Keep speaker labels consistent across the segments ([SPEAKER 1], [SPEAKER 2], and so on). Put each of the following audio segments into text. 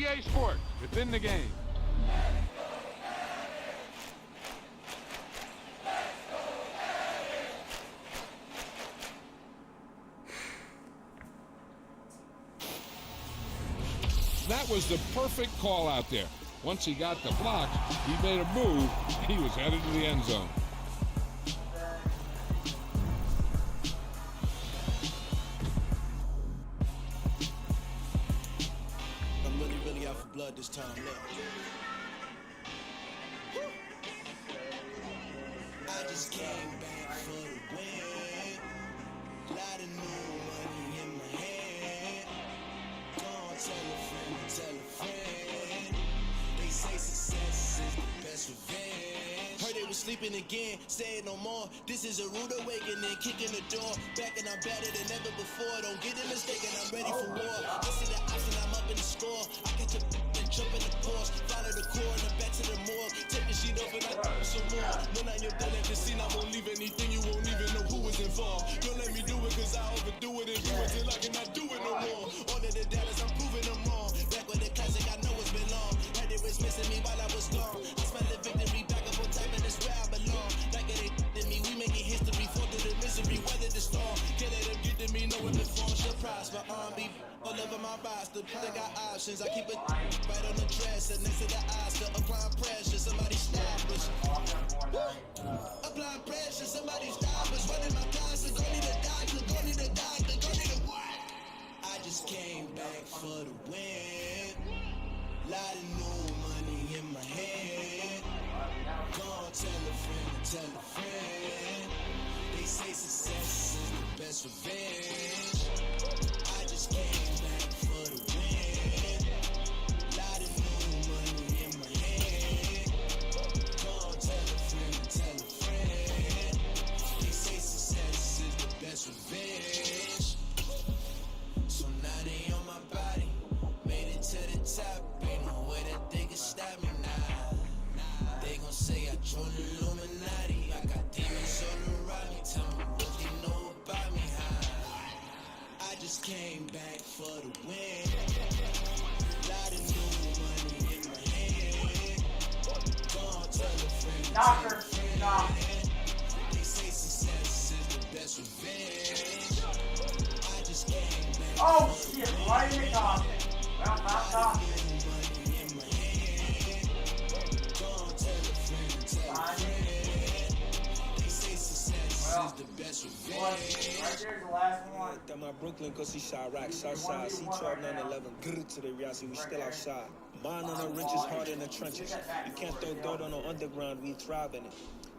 [SPEAKER 1] EA Sports. It's in the game. That was the perfect call out there. Once he got the block, he made a move. He was headed to the end zone.
[SPEAKER 2] I'm really out for blood this time. Look. I just came back for the win. Lot of new money in my hand. Go on, tell a friend. They say success is the best revenge. Heard they was sleeping again, say it no more. This is a rude awakening, kicking the door. Back and I'm better than ever before. Don't get it mistaken, I'm ready for war. I see the option, I'm up in the score. I catch a and jump in the Porsche. Follow the core and the back to the morgue. Take the sheet off and I do some more. When I'm your done at the scene, I won't leave anything. You won't even know who was involved. Don't let me do it cause I overdo it and do it till I cannot do it no more. All of the doubters, I'm proving them wrong. Back with the classic, I know it's been long. Had it was missing me while I was gone. I smell the victory back up on time and it's where I belong. Like it ain't to me, we making history. Fall through the misery, weather the storm. Can't let them get to me, know it before. Surprise, my arm be all over my roster. They got options, I keep it right on the dresser. Next to the Oscar, applying pressure, somebody stop us. Applying pressure, somebody stop us. Running my closet, go need a doctor, go need a doctor, go need a what? I just came back for the win. Lot of new money in my hand. Go on, tell a friend. They say success is the best revenge. I just came back for the win. Lot of new money in my hand. Go on, tell a friend. They say success is the best revenge. So now they on my body. Made it to the top. Ain't no way that they can stop me now. They gon' say I joined the Illuminati. I got demons all around me. Tell me what they know about me, huh? I just came back for the win. Lot of new money in my hand. Go on, tell a friend. They say success is the best revenge. I just came back.
[SPEAKER 3] Oh shit, why are you talking? Well, not talking. Right there's the last one.
[SPEAKER 4] That my Brooklyn, cause he shot rack, shot side. C12, 911, grr to the reality, we still outside. Mine on the wrenches, hard in the trenches. You can't throw dirt on the underground, we thrive in it.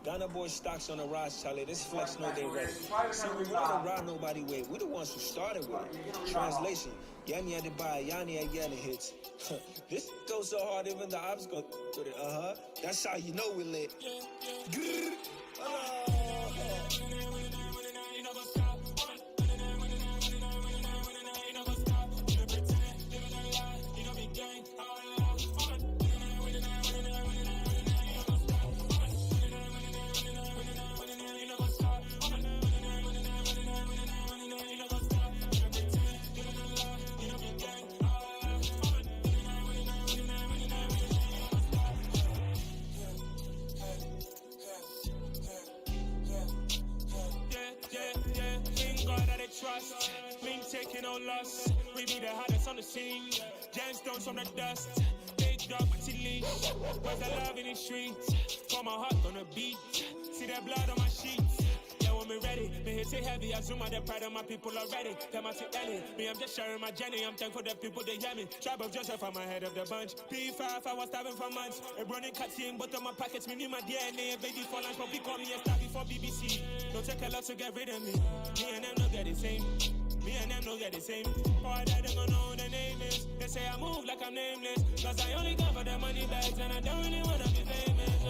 [SPEAKER 4] Ghana boy stocks on the rise, Charlie. This flex know they ready. See, we won't ride nobody way. We the ones who started with it. Translation: Yanni had to buy, Yanni had Yanni hits. This goes so hard, even the ops go with it. That's how you know we lit. Grr.
[SPEAKER 5] Trust, me taking no loss. We be the hardest on the scene. Gemstones from the dust. Big dog, but he leash. Where's the love in the streets? For my heart on the beat. See that blood on my sheets. Yeah, when me ready, me hit it heavy. I zoom out the pride of my people already. Tell my sit Ellie. Me, I'm just sharing my journey. I'm thankful the people they hear me. Tribe of Joseph, I'm ahead of the bunch. P5, I was starving for months. A running cutscene, but on my pockets, me need my DNA. Baby for lunch, probably call me a star before BBC. Don't take a lot to get rid of me. Me and them don't get the same. Me and them don't get the same. All that they gon' know who the name is. They say I move like I'm nameless. Cause I only come for the money bags and I don't really wanna be famous.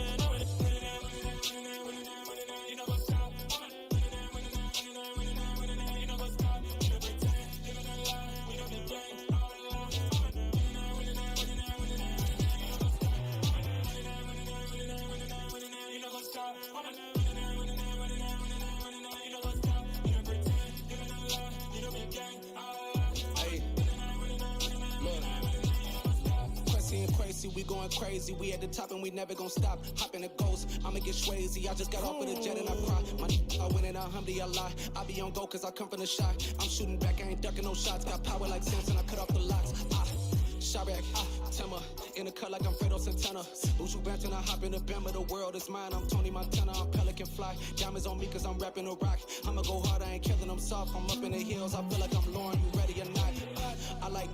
[SPEAKER 5] You know what's up? You know what's up? You know pretend. You know the lie. You know the game. You know what's up?
[SPEAKER 6] we going crazy. We at the top and we never gonna stop. Hop in the ghost, I'ma get crazy. I just got off of the jet and I cry. My I win it, alhamdulillah. I be on go cause I come from the shot. I'm shooting back, I ain't ducking no shots. Got power like Samson, I cut off the locks. Chirac, Timmer, in the cut like I'm Fredo Santana. Uju Banton, I hop in the Bama, the world is mine. I'm Tony Montana, I'm Pelican Fly. Diamonds on me cause I'm rapping a rock. I'ma go hard, I ain't killing them soft. I'm up in the hills, I feel like I'm Lauren, you ready or not? I like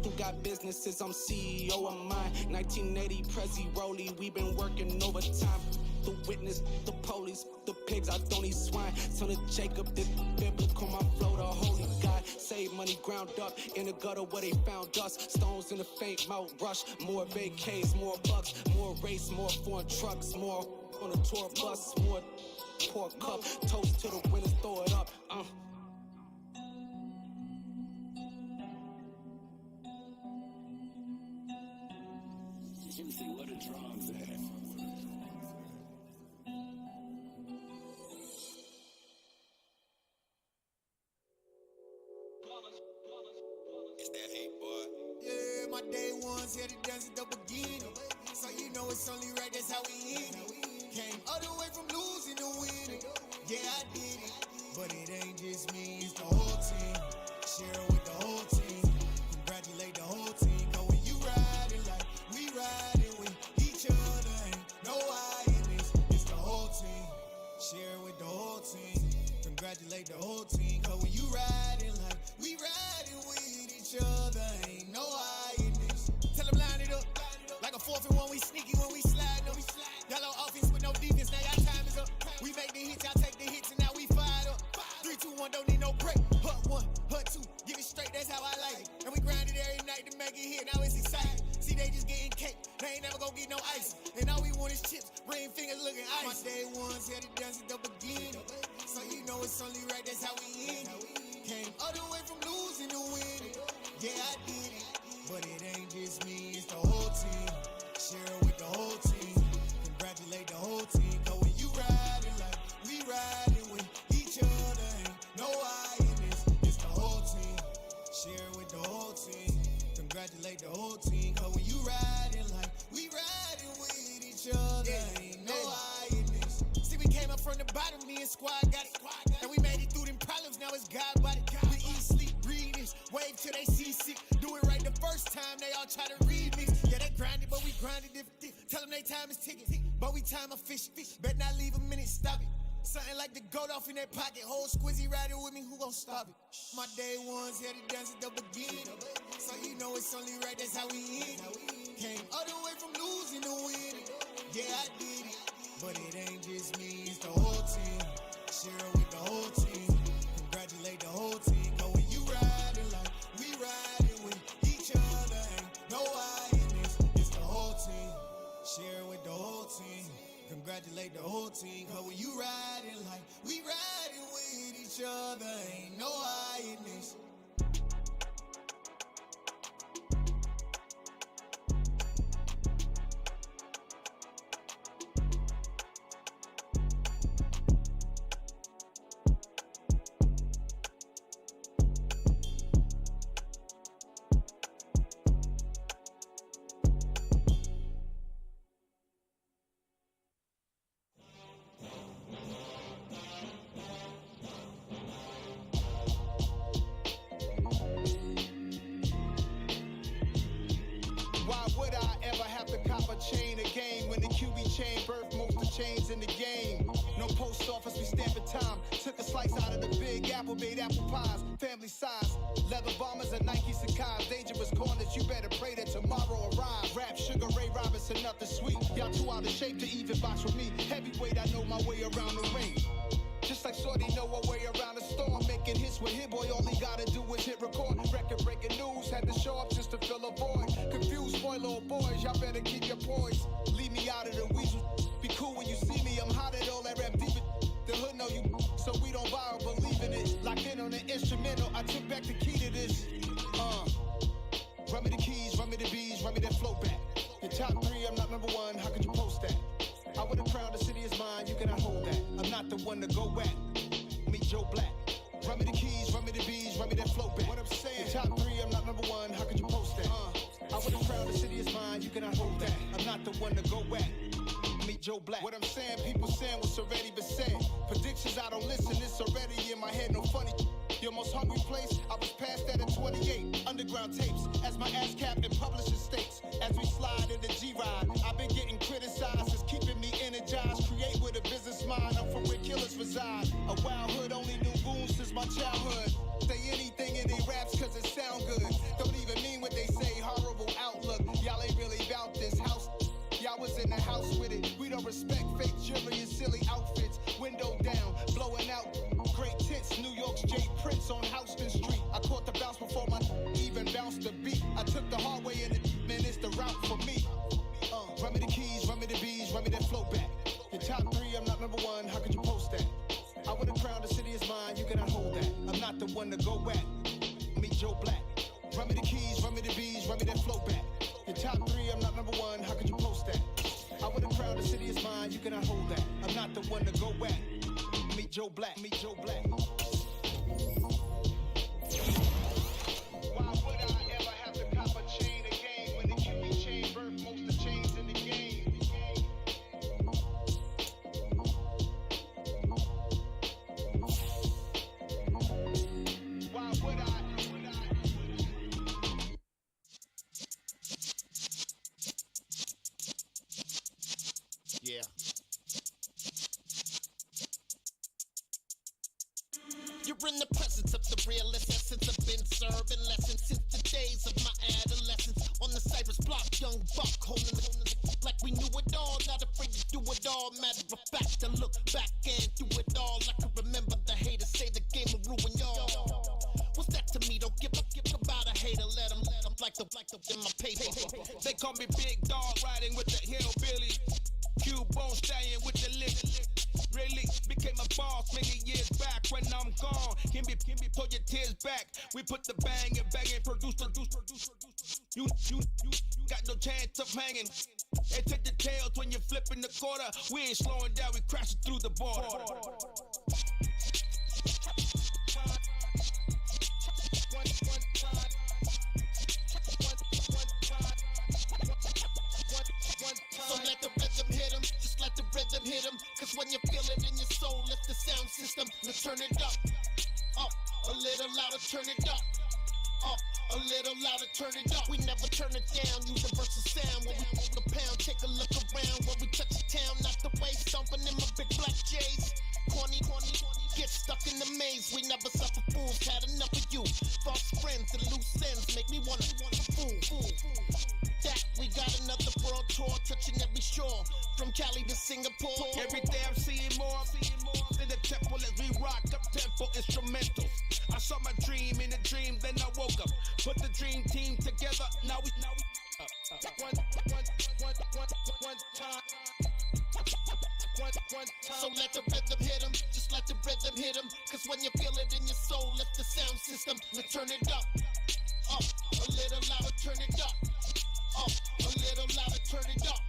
[SPEAKER 6] who got businesses, I'm CEO of mine. 1980, Prezi Rolly, we been working overtime. The witness, the police, the pigs, I don't eat swine. Son of Jacob, this biblical, my flow, the holy God. Save money ground up in the gutter where they found us. Stones in the faint mouth rush. More vacays, more bucks, more race, more foreign trucks, more on a tour bus, more pour cup. Toast to the winners, throw it up.
[SPEAKER 7] Juicy, what a drums at?
[SPEAKER 2] It's that hate, boy.
[SPEAKER 8] Yeah, my day ones here to dance at the beginning. So you know it's only right, that's how we end it. Came all the way from losing to winning. Yeah, I did it. But it ain't just me, it's the whole team. Share it with the whole team. Congratulate the whole team. Cause when you riding like we riding with each other, ain't no I in this. It's the whole team. Share it with the whole team. Congratulate the whole team. Cause when you riding like we riding with each other, ain't no I in this. Tell them line it up. Like a 4th and 1, we sneaky when we slide them. Yellow offense with no defense, now y'all time is up. We make the hits, y'all take the hits, and now we fired up. 3, 2, 1, don't need no break. Hut 1, hut 2, give it straight, that's how I like it. And we grind it every night to make it hit, now it's exciting. See, they just getting cake, they ain't never gonna get no ice. And all we want is chips, ring fingers looking ice. My day ones here to dance at the beginning. So you know it's only right, that's how we end it. Came all the way from losing to winning. Yeah, I did it. But it ain't just me, it's the whole team. Share it with the whole team. Congratulate the whole team. Cause when you riding like we riding with each other, ain't no I in this. It's the whole team. Share it with the whole team. Congratulate the whole team. Cause when you riding like we riding with each other, ain't no I in this. See, we came up from the bottom, me and squad got it. And we made it through them problems, now it's God body. We eat, sleep, breathe this. Wave till they see sick. Do it right the first time, they all try to remix. Yeah, they grinded, but we grinded different. Tell them they time is ticking, but we time a fish. Bet not leave a minute, stop it. Something like the goat off in their pocket. Whole squizzy riding with me, who gon' stop it? My day ones here to dance at the beginning. So you know it's only right, that's how we end it. Came all the way from losing to winning. Yeah, I did it. But it ain't just me, it's the whole team. Share it with the whole team. Congratulate the whole team. Cause when you riding like we riding with each other, ain't no I in this. It's the whole team. Share it with the whole team. Congratulate the whole team. Cause when you riding like we riding with each other, ain't no I in this.
[SPEAKER 9] Chain a game when the QB chain birthed most of chains in the game. No post office, we stamping time. Took a slice out of the big apple, made apple pies. Family size, leather bombers and Nike Sacai's. Dangerous corners, you better pray that tomorrow arrives. Rap, Sugar Ray Robinson, nothing sweet. Y'all too out of shape to even box with me. Heavyweight, I know my way around the ring. Just like Shorty know her way around the storm. Making hits with Hit Boy, all he gotta do is hit record. Record breaking news, had to show up just to fill a void. Confused, spoiled little boys, y'all better keep your poise. Leave me out of the weasel. Be cool when you see me, I'm hot at all that rap deep. The hood know you, so we don't borrow, believe in it. Locked in on the instrumental, I took back the key to this. Run me the keys, run me the bees, run me that flow back. Your top 3, I'm not number 1, how could you post that? I would have crowned the city is mine, you cannot hold that. I'm not the one to go back. Meet Joe Black. Run me the keys, run me the bees, run me that flow back. What I'm saying, your top 3, I'm not number 1, how could you post that? I would have crowned the city is mine, you cannot hold that. one to go at. Meet Joe Black. What I'm saying, people saying what's already been said. Predictions, I don't listen, it's already in my head, no funny. Your most hungry place, I was past that at 28. Underground tapes, as my ass cap in publishing states. As we slide in the G-Ride, I've been getting criticized, it's keeping me energized. Create with a business mind, I'm from where killers reside. A wild hood, only knew goons since my childhood. Say anything in they raps cause it sound good. Don't even mean what they say, horrible outlook. Y'all ain't really about this house. Y'all was in the house with it. We don't respect fake jewelry and silly outfits. Window down, blowing out. Great tits, New York's J. Prince on Houston Street. I caught the bounce before my even bounced the beat. I took the hard way and it's the route for me. Run me the keys, run me the bees, run me that flow back. Your top 3, I'm not number 1, how could you post that? I would have crowned the city is mine, you cannot hold that. I'm not the one to go at. Meet Joe Black. Run me the keys, run me the bees, run me that flow back. Your top 3, I'm not number 1, how could you post that? I would have crowned the city is mine, you cannot hold that. I'm not the one to go at. Meet Joe Black, meet Joe Black. Why would I ever have to cop a chain again when the QB chain birthed most of the chains in the game? Why would I? Yeah.
[SPEAKER 7] You're in the presence of the realest essence. I've been serving lessons since the days of my adolescence. On the Cypress block, young buck holding the like we knew it all, not afraid to do it all. Matter of fact, I look back and do it all. I can remember the haters say the game will ruin y'all. What's that to me? Don't give about a hater. Let them like the in my paper.
[SPEAKER 5] They call me Big Dog, riding with the hillbilly. Q-Bone stallion with the lick. Really became a boss many years back. When I'm gone, can be pull your tears back. We put the bang and produce. You got no chance of hanging. They take the tails when you're flipping the quarter. We ain't slowing down, we crashing through the border.
[SPEAKER 7] So let the rhythm hit him, just let the rhythm hit him. Cause when you feel it in your soul, lift the sound system. Now turn it up, a little louder, turn it up. A little louder, turn it up. We never turn it down, universal sound. When we move the pound, take a look around. When we touch the town, not the way, stomping in my big black J's. Corny, get stuck in the maze. We never suffer fools, had enough of you. False friends and loose ends make me wanna fool. That we got another world tour, touching every shore. From Cali to Singapore.
[SPEAKER 5] Every day I'm seeing more in the temple as we rock up tempo instrumentals. I saw my dream in a dream, then I woke up. Put the dream team together, now we one time.
[SPEAKER 7] So let the rhythm hit him, just let the rhythm hit him. Cause when you feel it in your soul, lift the sound system. Now turn it up, a little louder, turn it up. A little louder, turn it up.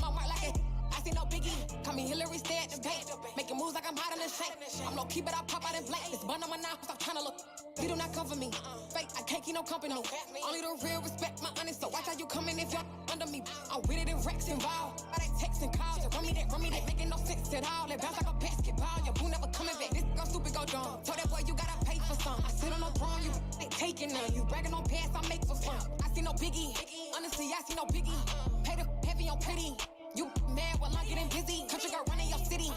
[SPEAKER 10] my mark like it. I see no biggie. Call me Hillary, stay at the bank. Making moves like I'm hot in the shank. I'm low key, but I pop out in blank. This bun on my knife, stop trying to look. He do not cover me. Fake, I can't keep no company. Only the real respect my honest. So watch how you coming if you're under me. I'm with it in Rex involved. By they text and calls. Just run me that, making no sense at all. They bounce like a basketball. Your boo never coming back. This go stupid, go dumb. Told that boy you gotta pay for some. I sit on no throne, you ain't taking none. You bragging on past, I make for fun. I see no biggie. Honestly, I see no biggie. Pay the heavy on pretty. You mad while I'm getting busy. Country girl running your city.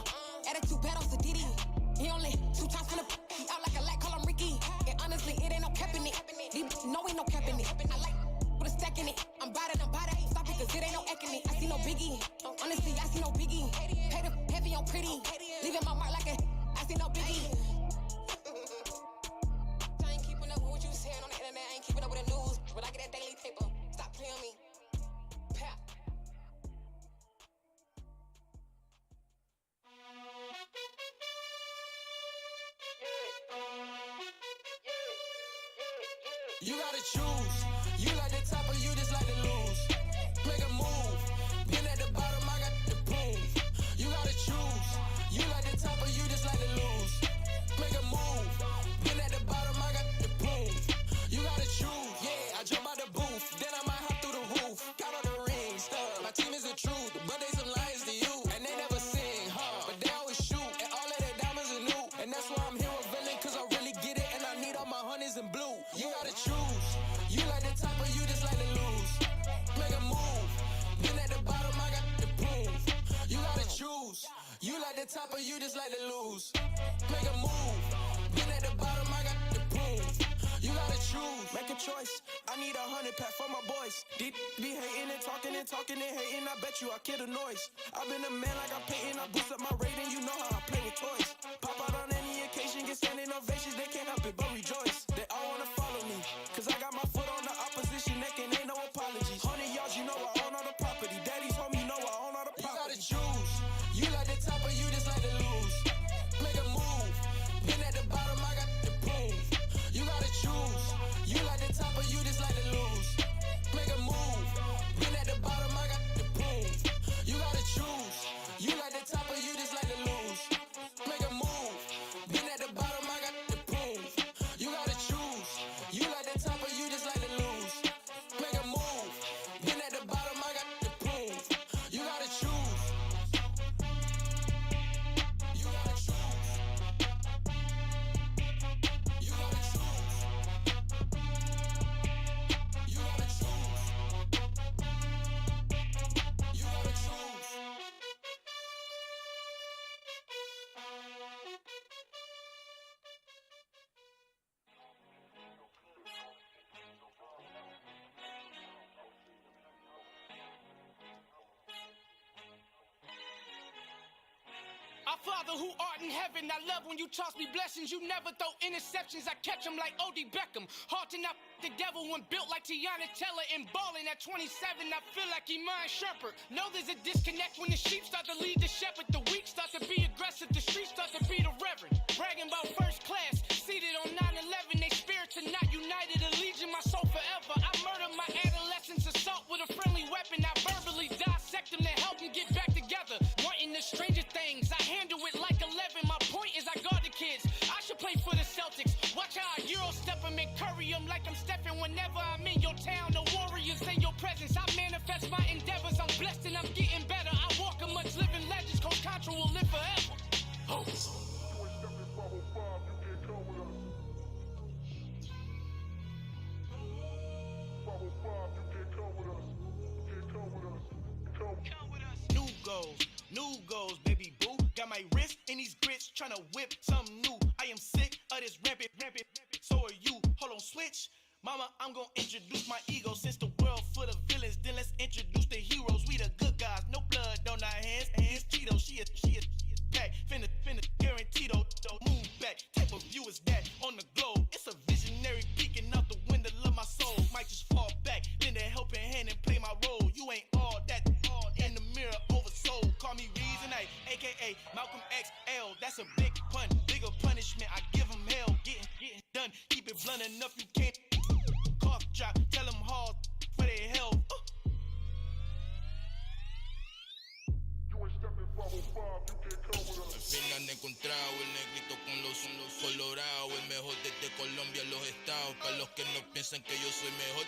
[SPEAKER 10] Attitude bad on Sadidi. He only 2 times from the he out like a light, call him Ricky. And honestly, it ain't no cap in it. These no ain't no cap in it. I like with a stack in it. I'm bought it. Stop it, cause it ain't no eck in it. I see no biggie. Honestly, I see no biggie. Pay the heavy on pretty. Leaving my mark like a I see no biggie. I ain't keeping up with what you saying on the internet. I ain't keeping up with the news. But I get that daily paper. Stop playing me. Pap.
[SPEAKER 6] You gotta choose. You like the top or you just like to lose. Make a move. Been at the bottom, I got the proof. You gotta choose. You like the top or you just like to lose. Make a move. Been at the bottom, I got the proof. You gotta choose. Yeah, I jump out the booth. Then I might hop through the roof. Count on the rings. My team is the truth, but they some liars to you. And they never sing, but they always shoot. And all of their diamonds are new. And that's why I'm here with villain, cause I really get it. And I need all my honeys in blue. You gotta choose. You like the top or you just like to lose. Make a move. Been at the bottom, I got the proof. You gotta choose. You like the top or you just like to lose. Make a move. Been at the bottom, I got the proof. You gotta choose. Make a choice. I need 100 pack for my boys. Deep be hating and talking and hating. I bet you I kill the noise. I've been a man like I'm painting. I boost up my rating. You know how I play with toys. Pop out on any occasion, get standing ovations. They can't help it but rejoice. They all wanna follow me, cause I got my foot on the opposition neck and ain't no apologies. 100 yards, you know I own all the property. Daddy's home, you know I own all the property. You gotta choose. You like the top or you just like to lose. Make a move. Been at the bottom, I got the proof. You gotta choose. You like the top or you just like to lose. Make a move. Been at the bottom, I got the proof. You gotta choose. You like the top or you just like to lose. Make a move. Been at the bottom, I got the proof. You gotta choose. You like the top or you just like to lose. Make a move. Been at the bottom, I got the proof. You gotta choose. You gotta choose. You gotta choose. You gotta choose. You gotta choose.
[SPEAKER 11] Our Father who art in heaven, I love when you toss me blessings. You never throw interceptions, I catch them like O.D. Beckham. Hard to not the devil when built like Tiana Teller and balling at 27. I feel like Iman Shumpert. Know there's a disconnect when the sheep start to lead the shepherd. The weak start to be aggressive, the streets start to be the reverend. Bragging about first class, seated on 9/11. They spirits are not united, a legion, my soul forever. I murdered my adolescence, assault with a friendly weapon. I verbally dissect them to help them get back together. Wanting the stranger things, I handle it like 11. My point is I guard the kids. I should play for the Celtics. Watch how I Euro step them and curry them like I'm Stephen. Whenever I'm in your town, the Warriors in your presence. I manifest my endeavors. I'm blessed and I'm getting better. I walk amongst living legends. Coach Contra will live forever. Oh.
[SPEAKER 12] New goals, baby boo. Got my wrist in these grits, tryna whip something new. I am sick of this rampant. So are you. Hold on, switch. Mama, I'm gonna introduce my ego. Since the world full of villains, then let's introduce the heroes. We the good guys, no blood on our hands. Hands Tito, she is pack. Finna, guaranteed. Move back. Type of view is that on the globe? It's a visionary peeking out the window of my soul. Might just fall back, lend a helping hand and play my role. You ain't all that. In the mirror, oversold. Call me Reason A, aka Malcolm XL. That's a big pun, bigger punishment. I give him hell, getting done. Keep it blunt enough, you can't. Cough drop, tell them hard for their health. Al fin han encontrado el negrito con los colorados, el mejor desde Colombia a los estados. Para los que no piensan que yo soy mejor,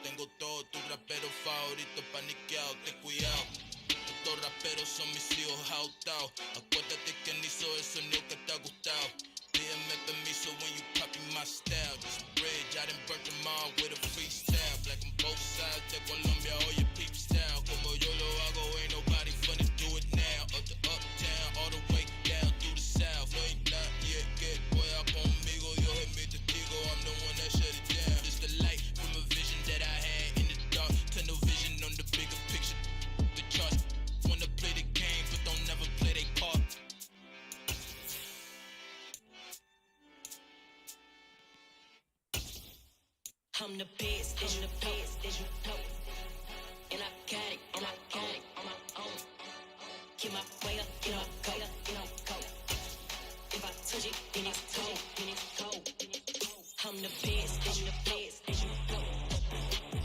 [SPEAKER 12] tengo todo, tu rapero favorito paniqueado, ten cuidado. Estos raperos son mis hijos adoptados. Acuérdate quién hizo el sonido que te ha gustado. Pídeme permiso when you copy my style. This bridge, I done burnt them all with a freestyle. Black on both sides de Colombia, oye peep style. Como yo lo hago, ain't nobody finna do it now. Up to uptown, all the way down through the south. No ain't not yet, get pueda conmigo. Dios es mi testigo, I'm the one that shut it down. Just the light from a vision that I had in the dark. Tunnel vision on the bigger picture. The charts wanna play the game, but don't never play their part.
[SPEAKER 13] I'm the best, I'm the best, as you know. And I got it, and I got it on my own. Get my way up, get my go, get my go. If I touch it, then it's cold, then it's cold. I'm the best, I'm the best, as you know.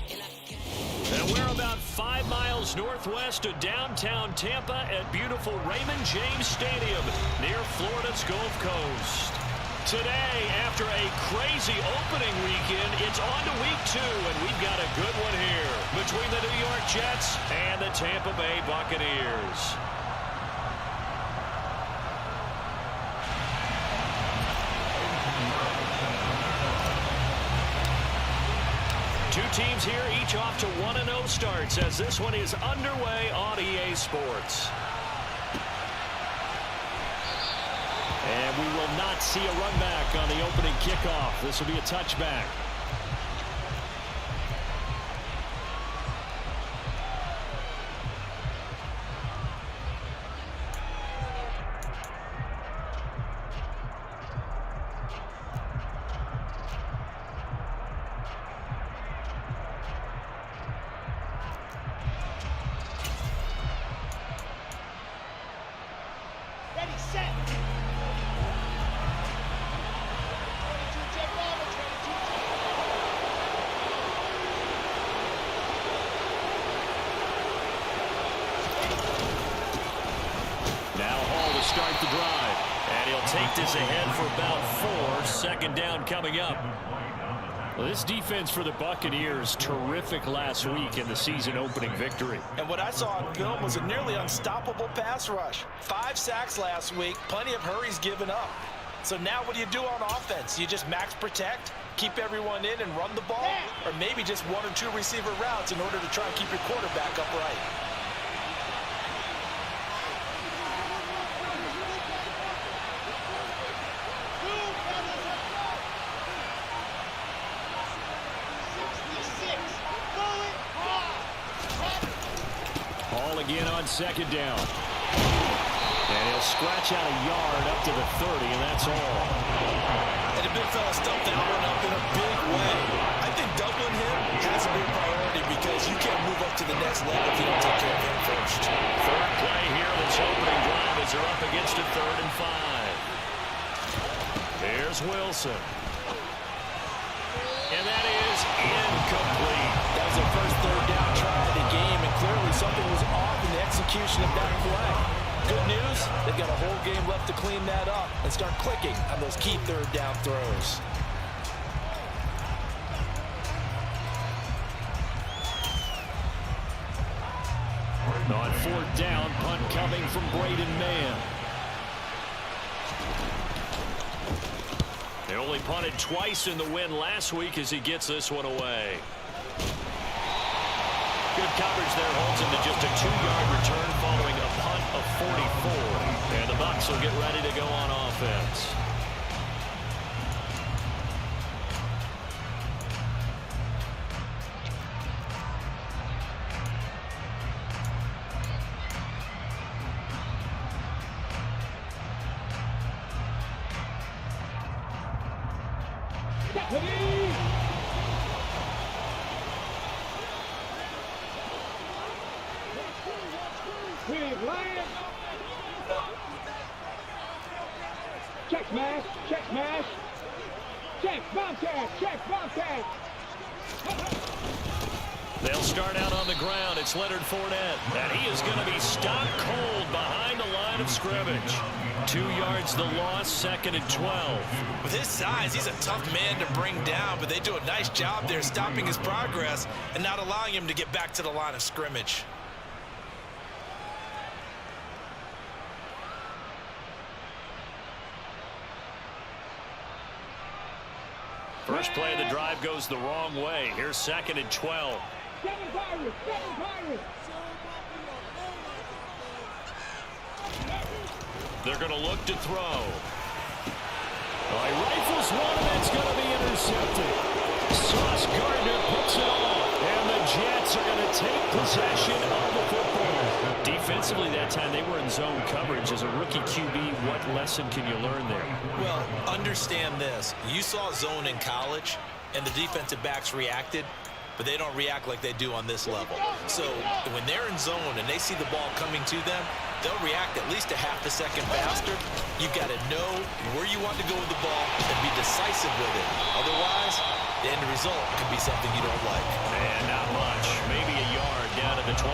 [SPEAKER 13] And I got it.
[SPEAKER 14] And we're about 5 miles northwest of downtown Tampa at beautiful Raymond James Stadium near Florida's Gulf Coast. Today, after a crazy opening weekend, it's on to week 2, and we've got a good one here between the New York Jets and the Tampa Bay Buccaneers. Two teams here, each off to 1-0 starts as this one is underway on EA Sports. And we will not see a run back on the opening kickoff. This will be a touchback.
[SPEAKER 11] Ready, set.
[SPEAKER 14] Start the drive, and he'll take this ahead for about 4. Second down coming up. Well, this defense for the Buccaneers, terrific last week in the season opening victory.
[SPEAKER 12] And what I saw on film was a nearly unstoppable pass rush. 5 sacks last week, plenty of hurries given up. So now what do you do on offense? You just max protect, keep everyone in and run the ball, or maybe just 1 or 2 receiver routes in order to try and keep your quarterback upright.
[SPEAKER 14] Again on second down. And he'll scratch out a yard up to the 30, and that's all.
[SPEAKER 12] And the big fella stumped that one up in a big way. I think doubling him has to be a priority because you can't move up to the next level if you don't take care of him first.
[SPEAKER 14] Third play here, this opening drive as they're up against a 3rd and 5. Here's Wilson. And that is incomplete.
[SPEAKER 12] That was their first 3rd down try of the game, and clearly something was off in the execution of that play. Good news, they've got a whole game left to clean that up and start clicking on those key 3rd down throws.
[SPEAKER 14] On 4th down, punt coming from Braden Mann. They only punted twice in the win last week as he gets this one away. Good coverage there, holds him to just a 2-yard return following a punt of 44. And the Bucs will get ready to go on offense.
[SPEAKER 3] Check smash, check smash. Check, bomb tag, check, bomb tag.
[SPEAKER 14] They'll start out on the ground. It's Leonard Fournette. And he is going to be stopped cold behind of scrimmage. 2 yards the loss, 2nd and 12.
[SPEAKER 12] With his size, he's a tough man to bring down, but they do a nice job there stopping his progress and not allowing him to get back to the line of scrimmage.
[SPEAKER 14] First play of the drive goes the wrong way. Here's 2nd and 12.
[SPEAKER 3] Seven Pirates.
[SPEAKER 14] They're going to look to throw. He rifles one, and it's going to be intercepted. Sauce Gardner puts it on, and the Jets are going to take possession of the football. Defensively that time, they were in zone coverage. As a rookie QB, what lesson can you learn there?
[SPEAKER 12] Well, understand this. You saw zone in college, and the defensive backs reacted, but they don't react like they do on this level. So when they're in zone and they see the ball coming to them, they'll react at least a half a second faster. You've got to know where you want to go with the ball and be decisive with it. Otherwise, the end result could be something you don't like.
[SPEAKER 14] And not much. Maybe a yard down to the 23.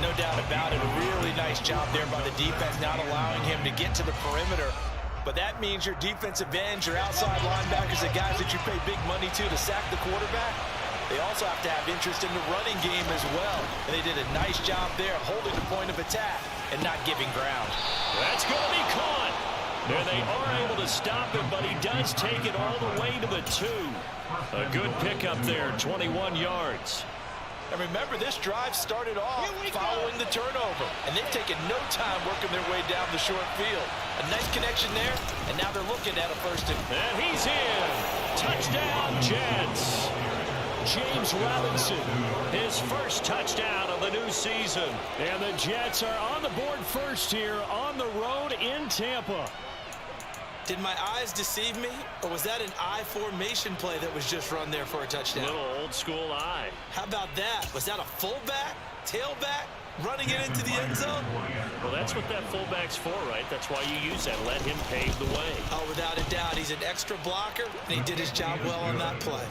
[SPEAKER 12] No doubt about it. A really nice job there by the defense, not allowing him to get to the perimeter. But that means your defensive ends, your outside linebackers, the guys that you pay big money to sack the quarterback, they also have to have interest in the running game as well. And they did a nice job there of holding the point of attack and not giving ground.
[SPEAKER 14] That's going to be caught. There they are able to stop him, but he does take it all the way to the 2. A good pickup there, 21 yards.
[SPEAKER 12] And remember, this drive started off following the turnover, and they've taken no time working their way down the short field. A nice connection there, and now they're looking at a first and...
[SPEAKER 14] And he's in. Touchdown, Jets. James Robinson, his first touchdown of the new season. And the Jets are on the board first here on the road in Tampa.
[SPEAKER 12] Did my eyes deceive me, or was that an I formation play that was just run there for a touchdown?
[SPEAKER 14] Little old school eye.
[SPEAKER 12] How about that? Was that a fullback, tailback, running it into the end zone?
[SPEAKER 14] Well, that's what that fullback's for, right? That's why you use that. Let him pave the way.
[SPEAKER 12] Oh, without a doubt. He's an extra blocker, and he did his job well on that play.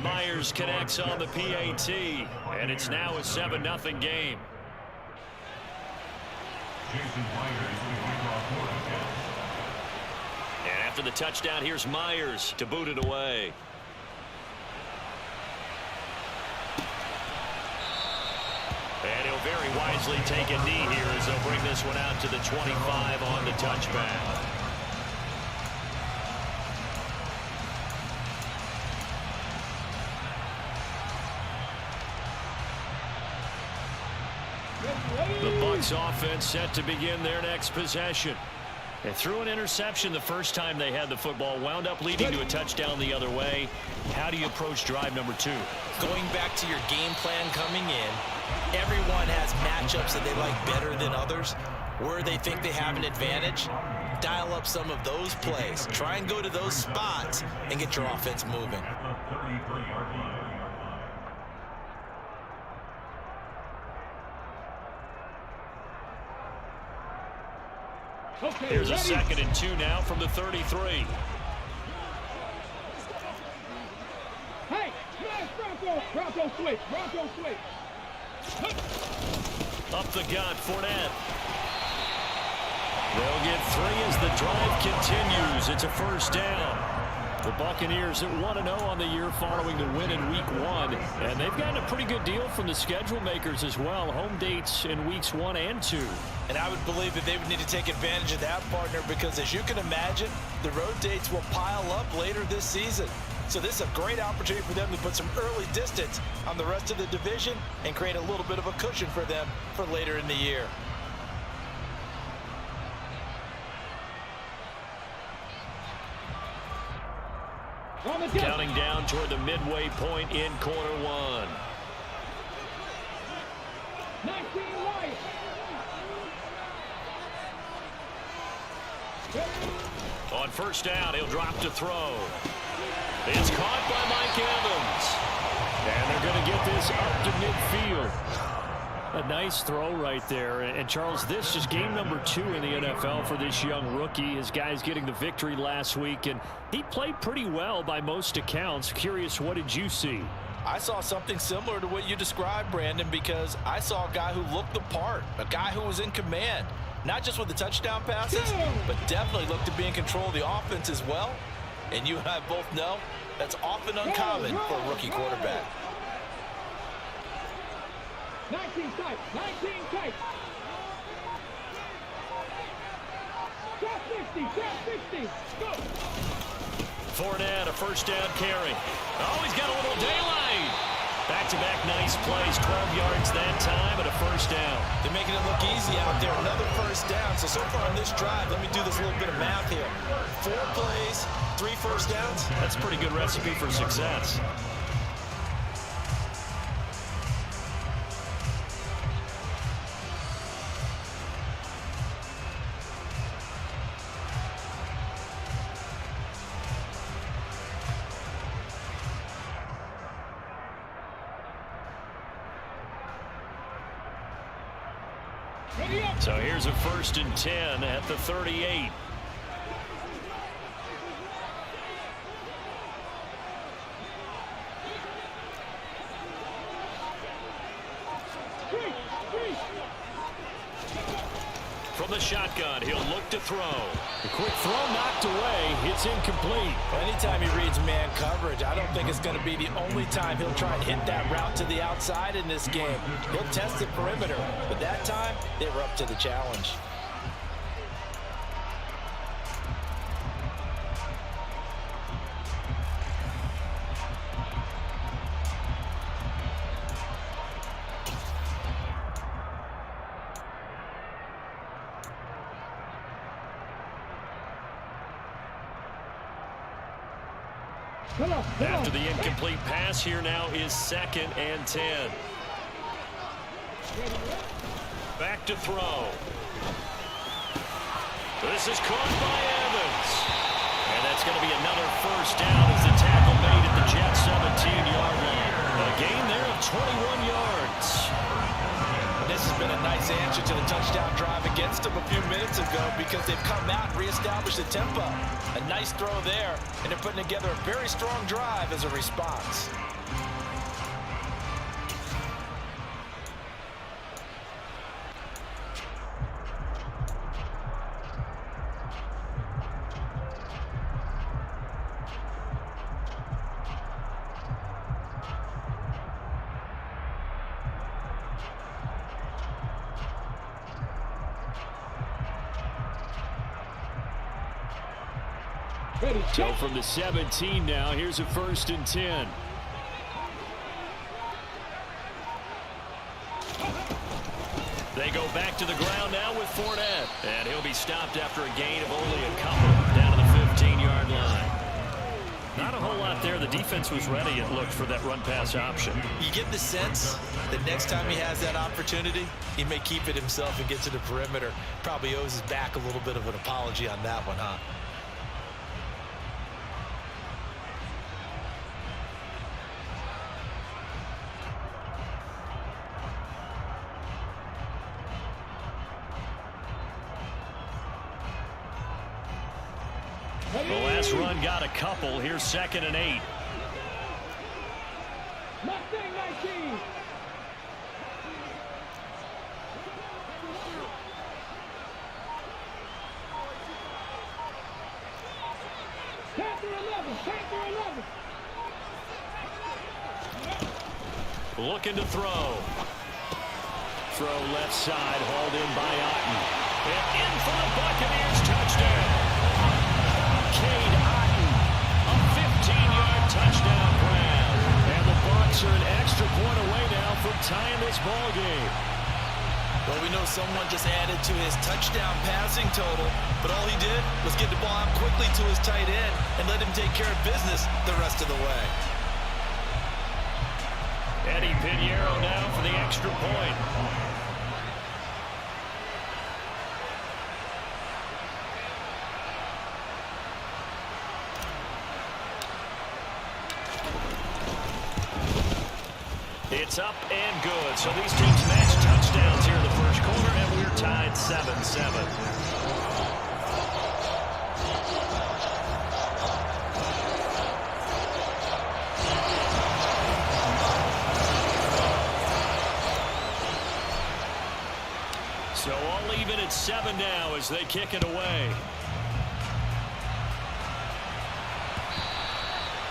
[SPEAKER 14] Myers connects on the PAT, and it's now a 7-0 game. And after the touchdown, here's Myers to boot it away. And he'll very wisely take a knee here as they'll bring this one out to the 25 on the touchback. The Bucs offense set to begin their next possession. They threw an interception the first time they had the football, wound up leading to a touchdown the other way. How do you approach drive number 2?
[SPEAKER 12] Going back to your game plan coming in, everyone has matchups that they like better than others. Where they think they have an advantage, dial up some of those plays. Try and go to those spots and get your offense moving.
[SPEAKER 3] Okay,
[SPEAKER 14] here's
[SPEAKER 3] ready?
[SPEAKER 14] a 2nd and 2 now from the 33.
[SPEAKER 3] Hey, smash Bronco! Bronco switch! Bronco switch!
[SPEAKER 14] Up the gut, Fournette. They'll get 3 as the drive continues. It's a first down. The Buccaneers at 1-0 on the year following the win in Week 1. And they've gotten a pretty good deal from the schedule makers as well. Home dates in Weeks 1 and 2.
[SPEAKER 12] And I would believe that they would need to take advantage of that, partner, because as you can imagine, the road dates will pile up later this season. So this is a great opportunity for them to put some early distance on the rest of the division and create a little bit of a cushion for them for later in the year.
[SPEAKER 14] Counting down toward the midway point in quarter 1.
[SPEAKER 3] 19 right.
[SPEAKER 14] On first down, he'll drop to throw. It's caught by Mike Evans. And they're going to get this up to midfield. A nice throw right there. And Charles, this is game number 2 in the NFL for this young rookie. His guys getting the victory last week, and he played pretty well by most accounts. Curious, what did you see?
[SPEAKER 15] I saw something similar to what you described, Brandon, because I saw a guy who looked the part, a guy who was in command, not just with the touchdown passes, but definitely looked to be in control of the offense as well. And you and I both know that's often uncommon for a rookie quarterback.
[SPEAKER 3] 19 tight, 19 tight. Top 50, top 50. Go.
[SPEAKER 14] Fournette, a first down carry. Oh, he's got a little daylight. Back-to-back nice plays, 12 yards that time, and a first down.
[SPEAKER 15] They're making it look easy out there. Another first down. So far on this drive, let me do this little bit of math here. 4 plays, 3 first downs.
[SPEAKER 14] That's a pretty good recipe for success. So here's a 1st and 10 at the 38. From the shotgun, he'll look to throw.
[SPEAKER 16] The quick throw knocked away. It's incomplete.
[SPEAKER 15] Well, anytime he reads man coverage, I don't think it's going to be the only time he'll try and hit that route to the outside in this game. He'll test the perimeter, but that time, they were up to the challenge.
[SPEAKER 14] After the incomplete pass, here now is 2nd and 10. Back to throw. This is caught by Evans. And that's going to be another first down as the tackle made at the Jets' 17-yard line. A gain there of 21 yards.
[SPEAKER 15] This has been a nice answer to the touchdown drive against them a few minutes ago because they've come out and reestablished the tempo. A nice throw there, and they're putting together a very strong drive as a response.
[SPEAKER 14] So from the 17 now, here's a 1st and 10. They go back to the ground now with Fournette. And he'll be stopped after a gain of only a couple down to the 15-yard line. Not a whole lot there. The defense was ready, it looked, for that run-pass option.
[SPEAKER 15] You get the sense that next time he has that opportunity, he may keep it himself and get to the perimeter. Probably owes his back a little bit of an apology on that one, huh?
[SPEAKER 14] The last run got a couple. Here's 2nd and 8.
[SPEAKER 3] Mustang 19. Panther 11. Panther 11.
[SPEAKER 14] Looking to throw. Throw left side, hauled in by Otten. And in for the Buccaneers touchdown. Cade Otten, a 15-yard touchdown grab. And the Bucs are an extra point away now from tying this ball game.
[SPEAKER 15] Well, we know someone just added to his touchdown passing total, but all he did was get the ball out quickly to his tight end and let him take care of business the rest of the way.
[SPEAKER 14] Eddie Pinheiro now for the extra point. It's up and good. So these teams match touchdowns here in the first quarter, and we're tied 7-7. So all even at 7 now as they kick it away.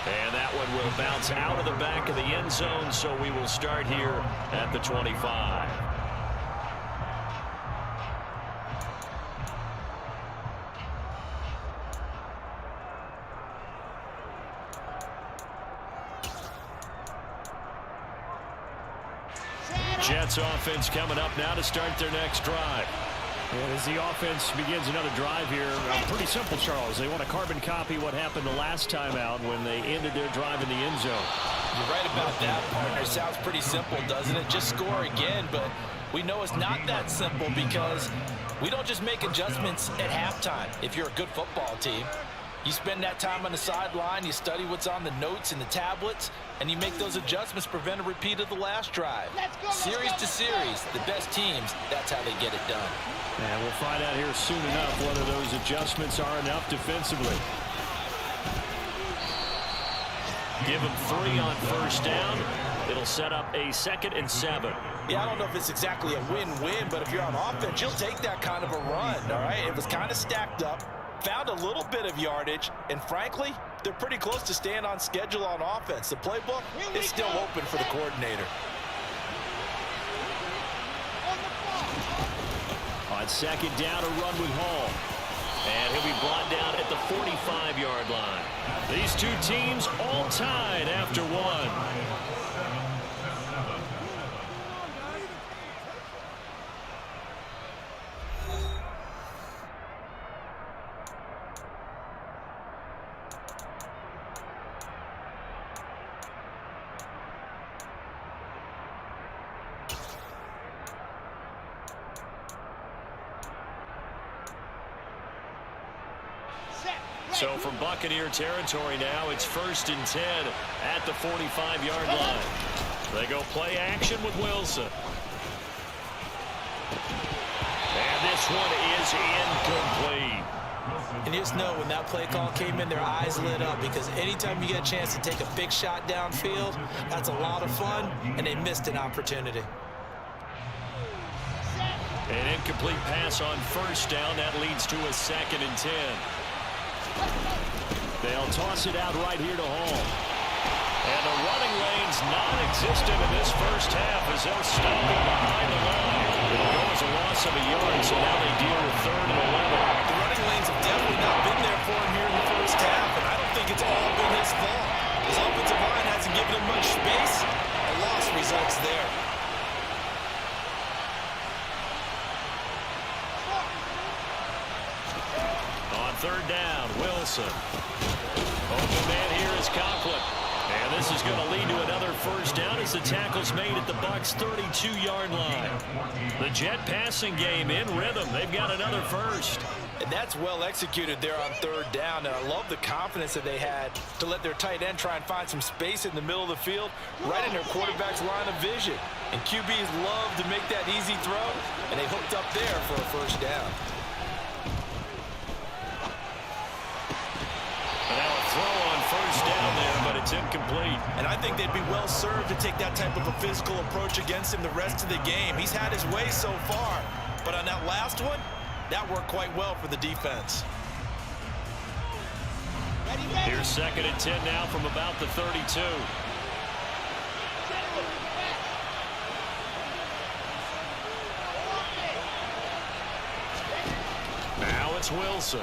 [SPEAKER 14] And that one will bounce out of the back of the end zone, so we will start here at the 25. Jets offense coming up now to start their next drive.
[SPEAKER 16] And as the offense begins another drive here, pretty simple, Charles. They want to carbon copy what happened the last time out when they ended their drive in the end zone.
[SPEAKER 15] You're right about that, partner. Sounds pretty simple, doesn't it? Just score again, but we know it's not that simple because we don't just make adjustments at halftime. If you're a good football team, you spend that time on the sideline, you study what's on the notes and the tablets, and you make those adjustments, prevent a repeat of the last drive. Series to series, the best teams, that's how they get it done.
[SPEAKER 16] And we'll find out here soon enough whether those adjustments are enough defensively.
[SPEAKER 14] Give them 3 on first down. It'll set up a 2nd and 7.
[SPEAKER 15] Yeah, I don't know if it's exactly a win-win, but if you're on offense, you'll take that kind of a run, all right? It was kind of stacked up, found a little bit of yardage, and frankly, they're pretty close to staying on schedule on offense. The playbook is still open for the coordinator.
[SPEAKER 14] On 2nd down, a run with Hall. And he'll be brought down at the 45-yard line. These two teams all tied after 1. So from Buccaneer territory now, it's 1st and 10 at the 45-yard line. They go play action with Wilson. And this one is incomplete.
[SPEAKER 15] And you just know when that play call came in, their eyes lit up because anytime you get a chance to take a big shot downfield, that's a lot of fun, and they missed an opportunity.
[SPEAKER 14] An incomplete pass on first down. That leads to a 2nd and 10.
[SPEAKER 16] They'll toss it out right here to Hall.
[SPEAKER 14] And the running lane's non-existent in this first half as they'll stop him behind the line. It'll go as a loss of a yard, so now they deal with 3rd and 11.
[SPEAKER 15] The running lanes have definitely not been there for him here in the first half, and I don't think it's all been his fault. His offensive line hasn't given him much space. A loss results there.
[SPEAKER 14] On 3rd down, Wilson. Open man here is Conklin. And this is going to lead to another first down as the tackle's made at the Bucs' 32-yard line. The Jet passing game in rhythm. They've got another first.
[SPEAKER 15] And that's well executed there on 3rd down. And I love the confidence that they had to let their tight end try and find some space in the middle of the field, right in their quarterback's line of vision. And QBs love to make that easy throw, and they hooked up there for a first down.
[SPEAKER 14] Now a throw on first down there, but it's incomplete.
[SPEAKER 15] And I think they'd be well served to take that type of a physical approach against him the rest of the game. He's had his way so far, but on that last one, that worked quite well for the defense.
[SPEAKER 14] Here's 2nd and 10 now from about the 32. Now it's Wilson.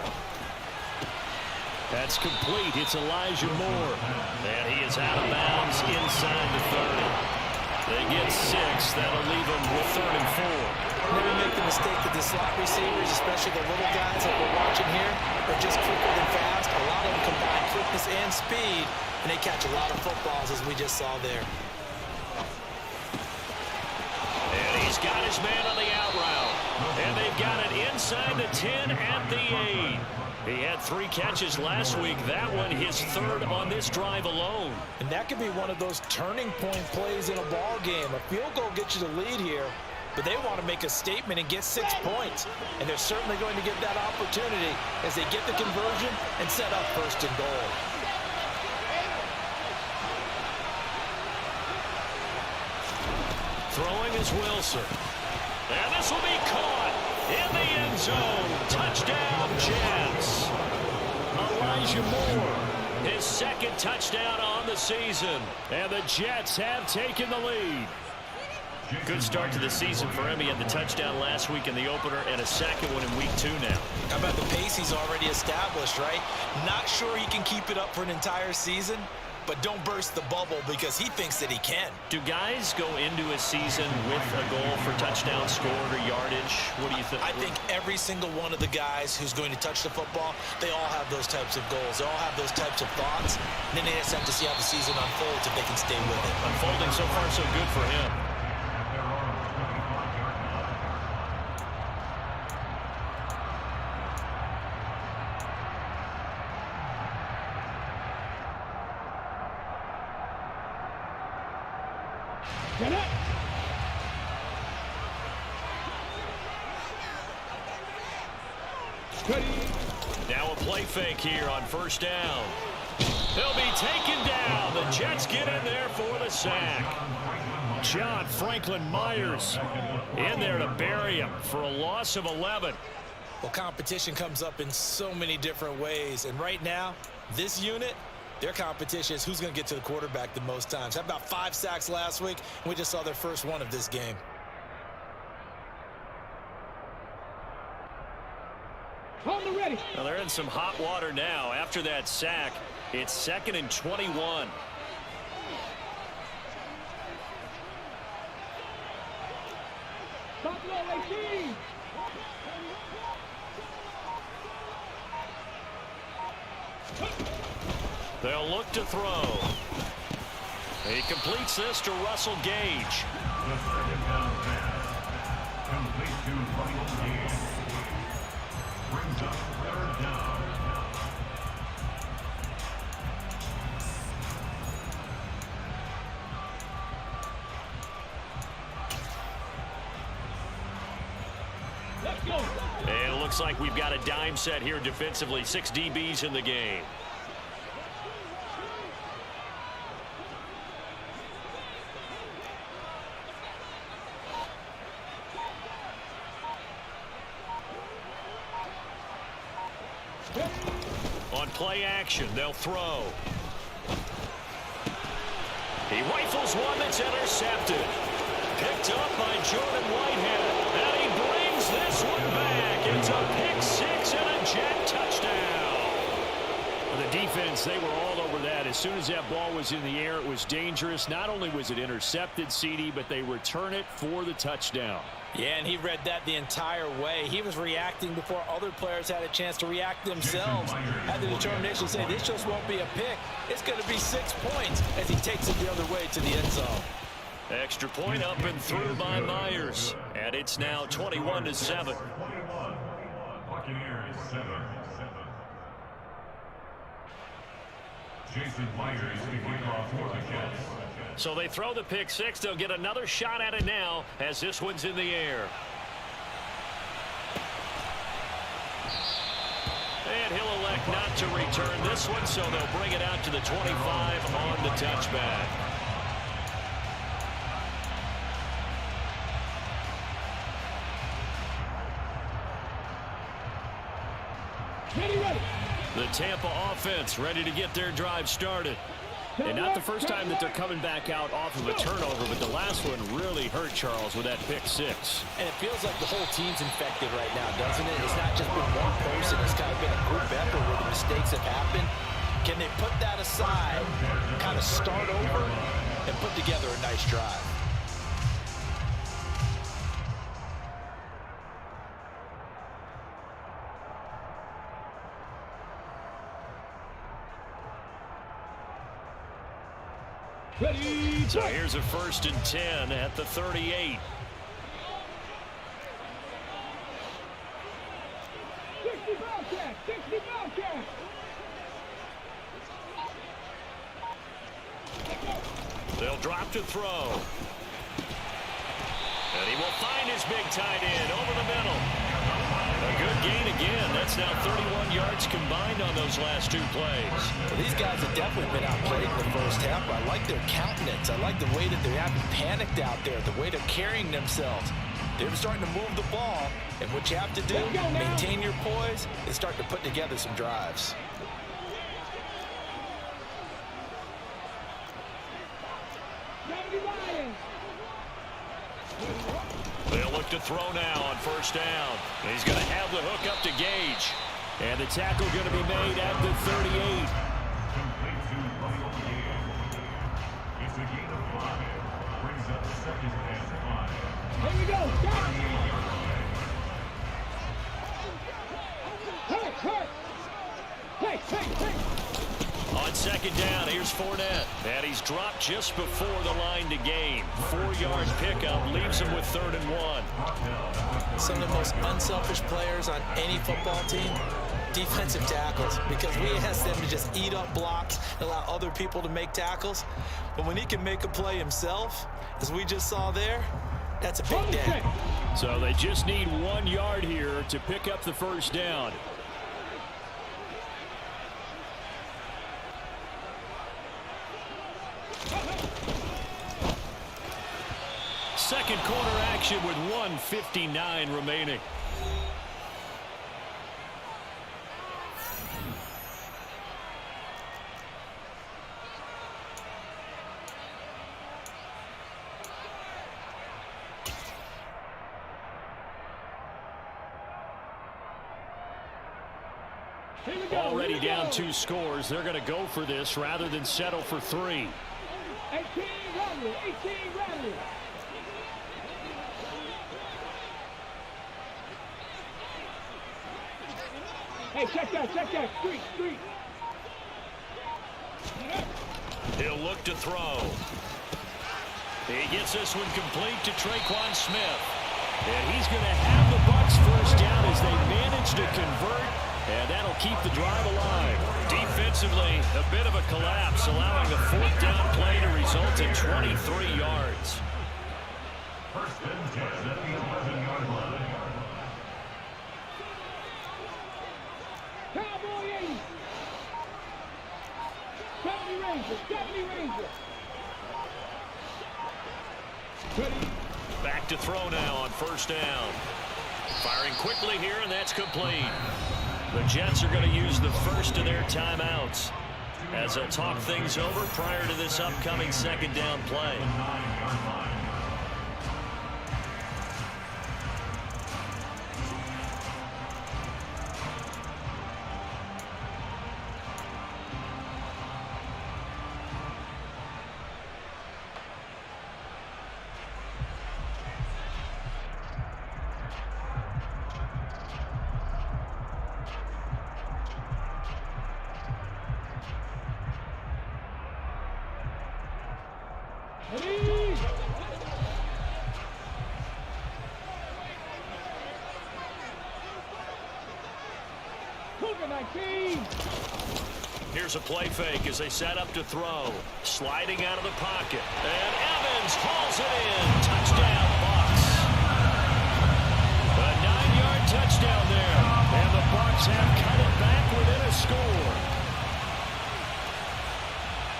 [SPEAKER 14] That's complete. It's Elijah Moore. And he is out of bounds inside the 30. They get 6. That'll leave them with 3rd and 4.
[SPEAKER 15] Never make the mistake that the slot receivers, especially the little guys that we're watching here, are just quicker than fast. A lot of them combine quickness and speed, and they catch a lot of footballs, as we just saw there.
[SPEAKER 14] And he's got his man on the out route. And they've got it inside the 10 at the 8. He had 3 catches last week. That one his 3rd on this drive alone.
[SPEAKER 15] And that could be one of those turning point plays in a ball game. A field goal gets you the lead here, but they want to make a statement and get 6 points. And they're certainly going to get that opportunity as they get the conversion and set up 1st and goal.
[SPEAKER 14] Throwing is Wilson. And this will be caught. in the end zone. Touchdown, Jets. Elijah Moore, his second touchdown on the season.
[SPEAKER 16] And the Jets have taken the lead.
[SPEAKER 14] Good start to the season for him. He had the touchdown last week in the opener and a second one in week 2 now.
[SPEAKER 15] How about the pace he's already established, right? Not sure he can keep it up for an entire season, but don't burst the bubble because he thinks that he can.
[SPEAKER 14] Do guys go into a season with a goal for touchdown scored or yardage? What do you think?
[SPEAKER 15] I think every single one of the guys who's going to touch the football, they all have those types of goals. They all have those types of thoughts. And then they just have to see how the season unfolds if they can stay with it.
[SPEAKER 14] Unfolding so far so good for him.
[SPEAKER 3] Get up.
[SPEAKER 14] Now a play fake here on first down. He'll be taken down. The Jets get in there for the sack.
[SPEAKER 16] John Franklin Myers in there to bury him for a loss of 11.
[SPEAKER 15] Well, competition comes up in so many different ways. And right now, this unit, their competition is who's going to get to the quarterback the most times. How about 5 sacks last week? We just saw their first one of this game.
[SPEAKER 3] On the ready.
[SPEAKER 14] Well, they're in some hot water now. After that sack, it's 2nd and 21.
[SPEAKER 3] Stop low, 18.
[SPEAKER 14] They'll look to throw. He completes this to Russell Gage.
[SPEAKER 17] Brings up 3rd down.
[SPEAKER 3] Let's go.
[SPEAKER 14] And it looks like we've got a dime set here defensively. 6 DBs in the game. On play action, they'll throw. He rifles one that's intercepted. Picked up by Jordan Whitehead. And he brings this one back. It's a pick 6 and a Jet touchdown.
[SPEAKER 16] The defense, they were all over that. As soon as that ball was in the air, it was dangerous. Not only was it intercepted, CD, but they return it for the touchdown.
[SPEAKER 15] Yeah, and he read that the entire way. He was reacting before other players had a chance to react themselves. Had the determination to say, this just won't be a pick. It's going to be 6 points as he takes it the other way to the end zone.
[SPEAKER 14] Extra point up and through by Myers. And it's now 21-7.
[SPEAKER 17] Buccaneers 7. Jason Myers kicking off for the Jets.
[SPEAKER 14] So they throw the pick 6. They'll get another shot at it now as this one's in the air. And he'll elect not to return this one, so they'll bring it out to the 25 on the touchback.
[SPEAKER 3] Ready.
[SPEAKER 14] The Tampa offense ready to get their drive started.
[SPEAKER 16] And not the first time that they're coming back out off of a turnover, but the last one really hurt, Charles, with that pick 6.
[SPEAKER 15] And it feels like the whole team's infected right now, doesn't it? It's not just been one person. It's kind of been a group effort where the mistakes have happened. Can they put that aside, kind of start over, and put together a nice drive?
[SPEAKER 3] Ready.
[SPEAKER 14] So here's a 1st and 10 at the 38.
[SPEAKER 3] 60 Bobcats. 60 Bobcats.
[SPEAKER 14] They'll drop to throw. And he will find his big tight end over the middle. A good gain again. That's now 31 yards combined on those last 2 plays.
[SPEAKER 15] Well, these guys have definitely been outplayed in the first half. I like their countenance. I like the way that they haven't panicked out there, the way they're carrying themselves. They're starting to move the ball, and what you have to do, maintain your poise, and start to put together some drives.
[SPEAKER 16] They'll look to throw now on first down. He's going to have the hook up to Gage. And the tackle going to be made at the 38.
[SPEAKER 17] It's a gain of 5. Brings up 2nd and 5.
[SPEAKER 3] Here we go. Hey.
[SPEAKER 16] On second down, here's Fournette. And he's dropped just before the line to gain. 4-yard pickup leaves him with 3rd and 1.
[SPEAKER 15] Some of the most unselfish players on any football team, defensive tackles, because we ask them to just eat up blocks and allow other people to make tackles. But when he can make a play himself, as we just saw there, that's a big day.
[SPEAKER 16] So they just need 1 yard here to pick up the first down. Second quarter action with 1:59 remaining. Already down 2 scores. They're going to go for this rather than settle for 3.
[SPEAKER 3] 18 Radley. Hey, check that. Street.
[SPEAKER 16] He'll look to throw. He gets this one complete to Traquan Smith. And he's going to have the Bucs first down as they manage to convert. And that'll keep the drive alive. Defensively, a bit of a collapse, allowing the 4th down play to result in 23 yards.
[SPEAKER 17] First and 10 at the 11-yard line.
[SPEAKER 3] Cowboy 80. 70 Ranger.
[SPEAKER 16] Back to throw now on first down. Firing quickly here, and that's complete. The Jets are going to use the first of their timeouts as they'll talk things over prior to this upcoming 2nd down play. Here's a play fake as they set up to throw. Sliding out of the pocket. And Evans hauls it in. Touchdown, Bucs. A 9-yard touchdown there. And the Bucs have cut it back within a score.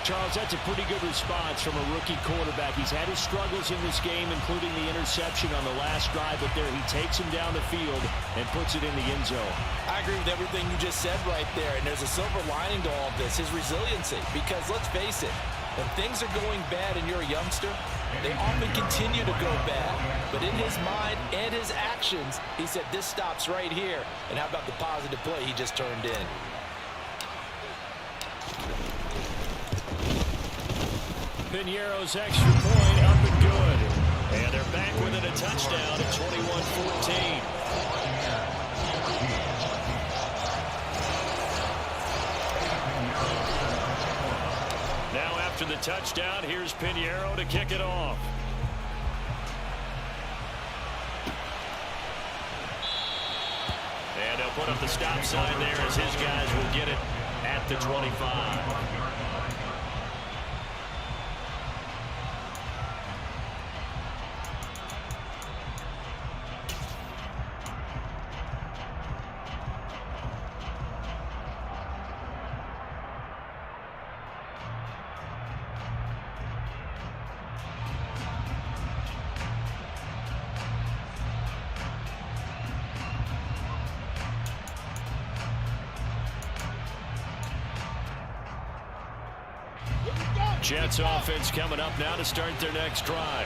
[SPEAKER 16] Charles, that's a pretty good response from a rookie quarterback. He's had his struggles in this game, including the interception on the last drive, but there he takes him down the field and puts it in the end zone.
[SPEAKER 15] I agree with everything you just said right there, and there's a silver lining to all of this, his resiliency, because let's face it, when things are going bad and you're a youngster, they often continue to go bad. But in his mind and his actions, he said, this stops right here. And how about the positive play he just turned in?
[SPEAKER 16] Piñeiro's extra point up and good. And they're back within a touchdown at 21-14. Now after the touchdown, here's Piñeiro to kick it off. And they'll put up the stop sign there as his guys will get it at the 25.
[SPEAKER 14] Jets offense coming up now to start their next drive.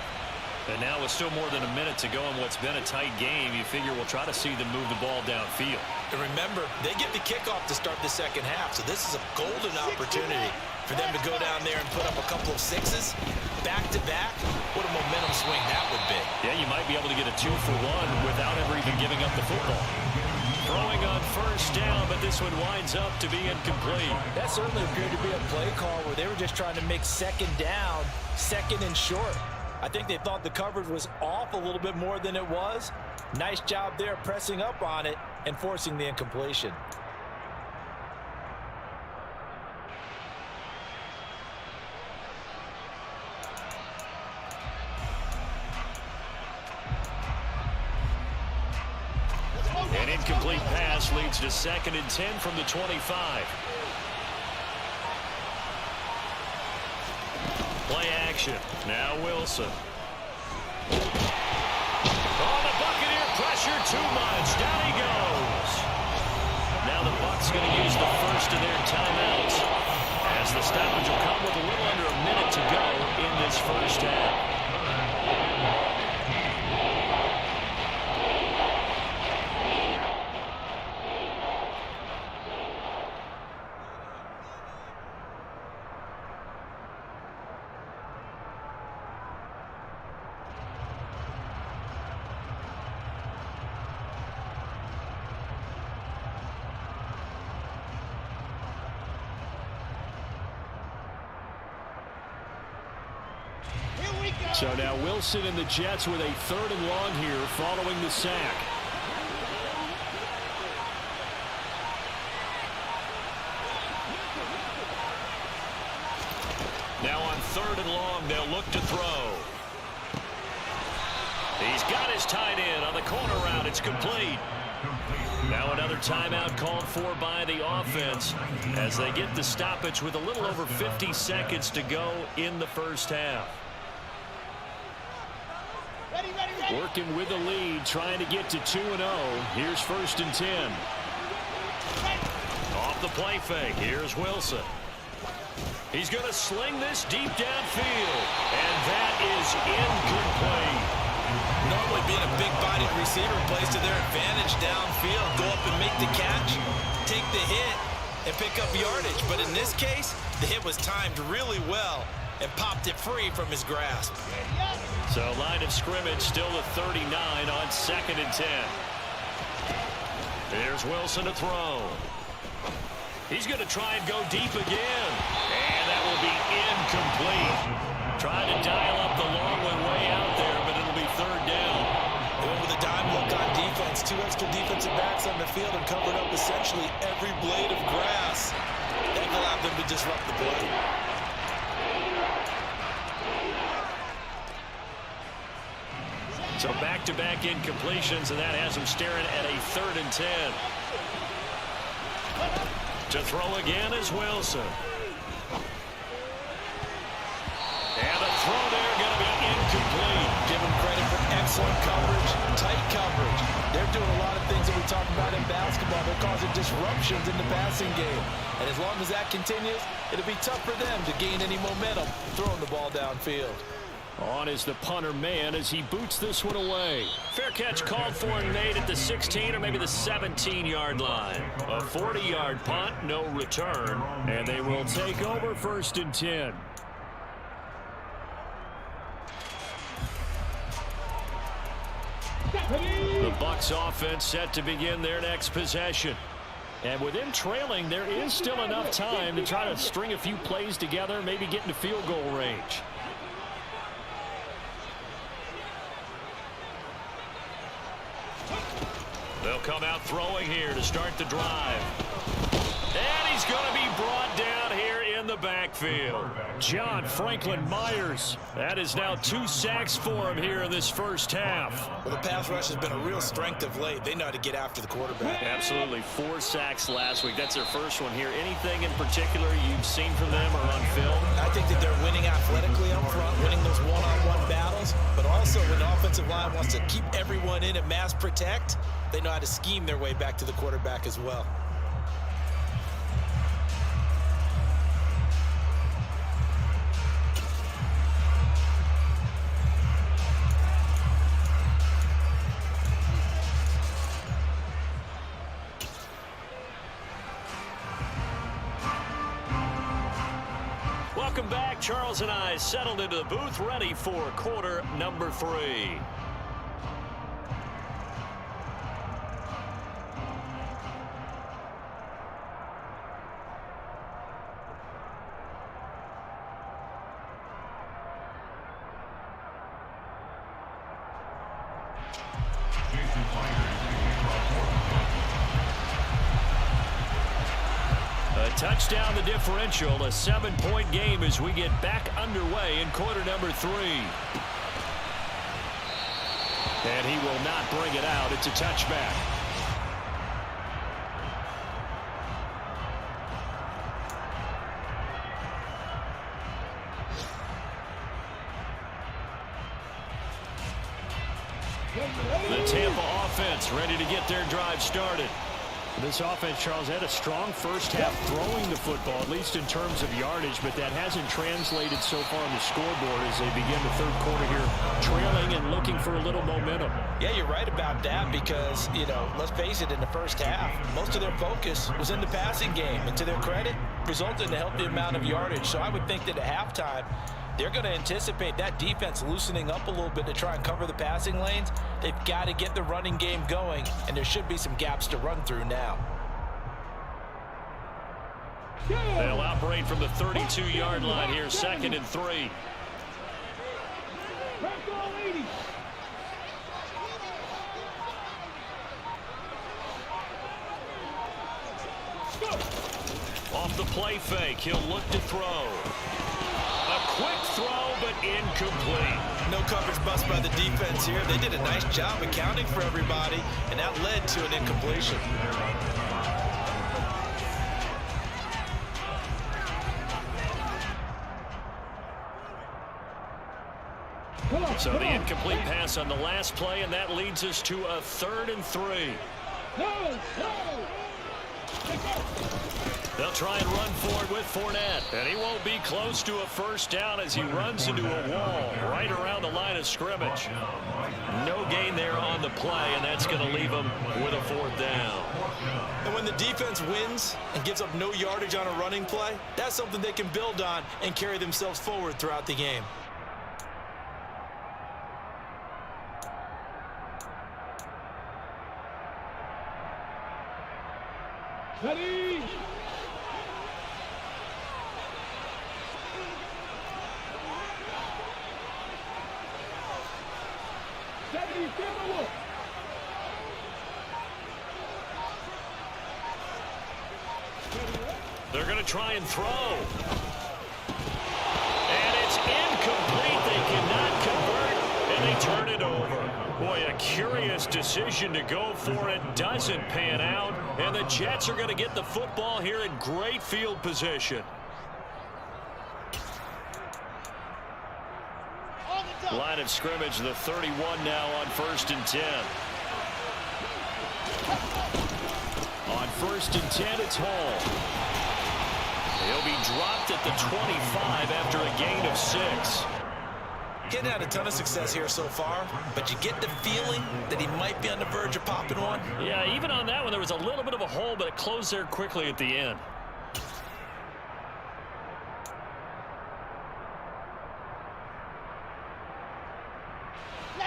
[SPEAKER 16] And now with still more than a minute to go in what's been a tight game, you figure we'll try to see them move the ball downfield.
[SPEAKER 15] And remember, they get the kickoff to start the second half, so this is a golden opportunity for them to go down there and put up a couple of sixes back-to-back. What a momentum swing that would be.
[SPEAKER 16] Yeah, you might be able to get a 2-for-1 without ever even giving up the football.
[SPEAKER 14] Throwing on first down, but this one winds up to be incomplete.
[SPEAKER 15] That certainly appeared to be a play call where they were just trying to make second down, second and short. I think they thought the coverage was off a little bit more than it was. Nice job there pressing up on it and forcing the incompletion.
[SPEAKER 14] An incomplete pass leads to 2nd and 10 from the 25. Play action. Now Wilson. Oh, the Buccaneer pressure too much. Down he goes. Now the Bucs going to use the first of their timeouts, as the stoppage will come with a little under a minute to go in this first half. So now Wilson and the Jets with a 3rd and long here following the sack. Now on 3rd and long, they'll look to throw. He's got his tight end on the corner route. It's complete. Now another timeout called for by the offense as they get the stoppage with a little over 50 seconds to go in the first half. Working with the lead, trying to get to 2-0. Here's 1st and 10. Off the play fake. Here's Wilson. He's going to sling this deep downfield, and that is incomplete.
[SPEAKER 15] Normally being a big-bodied receiver plays to their advantage downfield. Go up and make the catch, take the hit, and pick up yardage. But in this case, the hit was timed really well and popped it free from his grasp.
[SPEAKER 14] So line of scrimmage still the 39 on 2nd and 10. There's Wilson to throw. He's going to try and go deep again. And that will be incomplete. Trying to dial up the long one way out there, but it'll be 3rd down.
[SPEAKER 15] They went with a dime look on defense. 2 extra defensive backs on the field and covered up essentially every blade of grass. That allowed them to disrupt the play.
[SPEAKER 14] So back-to-back incompletions, and that has him staring at a 3rd and 10. To throw again is Wilson. And the throw there going to be incomplete.
[SPEAKER 15] Give him credit for excellent coverage, tight coverage. They're doing a lot of things that we talk about in basketball. They're causing disruptions in the passing game. And as long as that continues, it'll be tough for them to gain any momentum throwing the ball downfield.
[SPEAKER 14] On is the punter man as he boots this one away. Fair catch called for and made at the 16 or maybe the 17-yard line. A 40-yard punt, no return, and they will take over 1st and 10. The Bucs offense set to begin their next possession. And with them trailing, there is still enough time to try to string a few plays together, maybe get into field goal range. They'll come out throwing here to start the drive. And he's going to be brought down here in the backfield. John Franklin Myers. That is now 2 sacks for him here in this first half.
[SPEAKER 15] Well, the pass rush has been a real strength of late. They know how to get after the quarterback.
[SPEAKER 14] Absolutely. 4 sacks last week. That's their first one here. Anything in particular you've seen from them or on film?
[SPEAKER 15] I think that they're winning athletically up front, winning those one-on-one battles, but also when the offensive line wants to keep everyone in and mass protect, they know how to scheme their way back to the quarterback as well.
[SPEAKER 14] Welcome back. Charles and I settled into the booth, ready for quarter number 3. A touchdown the differential, a 7-point game as we get back underway in quarter number 3. And he will not bring it out. It's a touchback. The Tampa offense ready to get their drive started.
[SPEAKER 16] This offense, Charles, had a strong first half throwing the football, at least in terms of yardage, but that hasn't translated so far on the scoreboard as they begin the third quarter here, trailing and looking for a little momentum.
[SPEAKER 15] Yeah, you're right about that because, let's face it, in the first half, most of their focus was in the passing game. And to their credit, resulted in a healthy amount of yardage. So I would think that at halftime, they're going to anticipate that defense loosening up a little bit to try and cover the passing lanes. They've got to get the running game going, and there should be some gaps to run through now.
[SPEAKER 14] They'll operate from the 32-yard line here, 2nd and 3. Off the play fake, he'll look to throw. A quick throw, but incomplete.
[SPEAKER 15] No coverage bust by the defense here. They did a nice job accounting for everybody, and that led to an incompletion.
[SPEAKER 14] So the incomplete pass on the last play, and that leads us to a 3rd and 3. They'll try and run forward with Fournette, and he won't be close to a first down as he runs into a wall right around the line of scrimmage. No gain there on the play, and that's going to leave him with a 4th down.
[SPEAKER 15] And when the defense wins and gives up no yardage on a running play, that's something they can build on and carry themselves forward throughout the game.
[SPEAKER 3] Ready?
[SPEAKER 14] They're going to try and throw. And it's incomplete. They cannot convert, and they turn it over. Boy, a curious decision to go for it. Doesn't pan out, and the Jets are going to get the football here in great field position. Line of scrimmage, the 31 now on 1st and 10. On 1st and 10, it's Hall. He'll be dropped at the 25 after a gain of 6.
[SPEAKER 15] Getting had a ton of success here so far, but you get the feeling that he might be on the verge of popping one.
[SPEAKER 14] Yeah, even on that one, there was a little bit of a hole, but it closed there quickly at the end.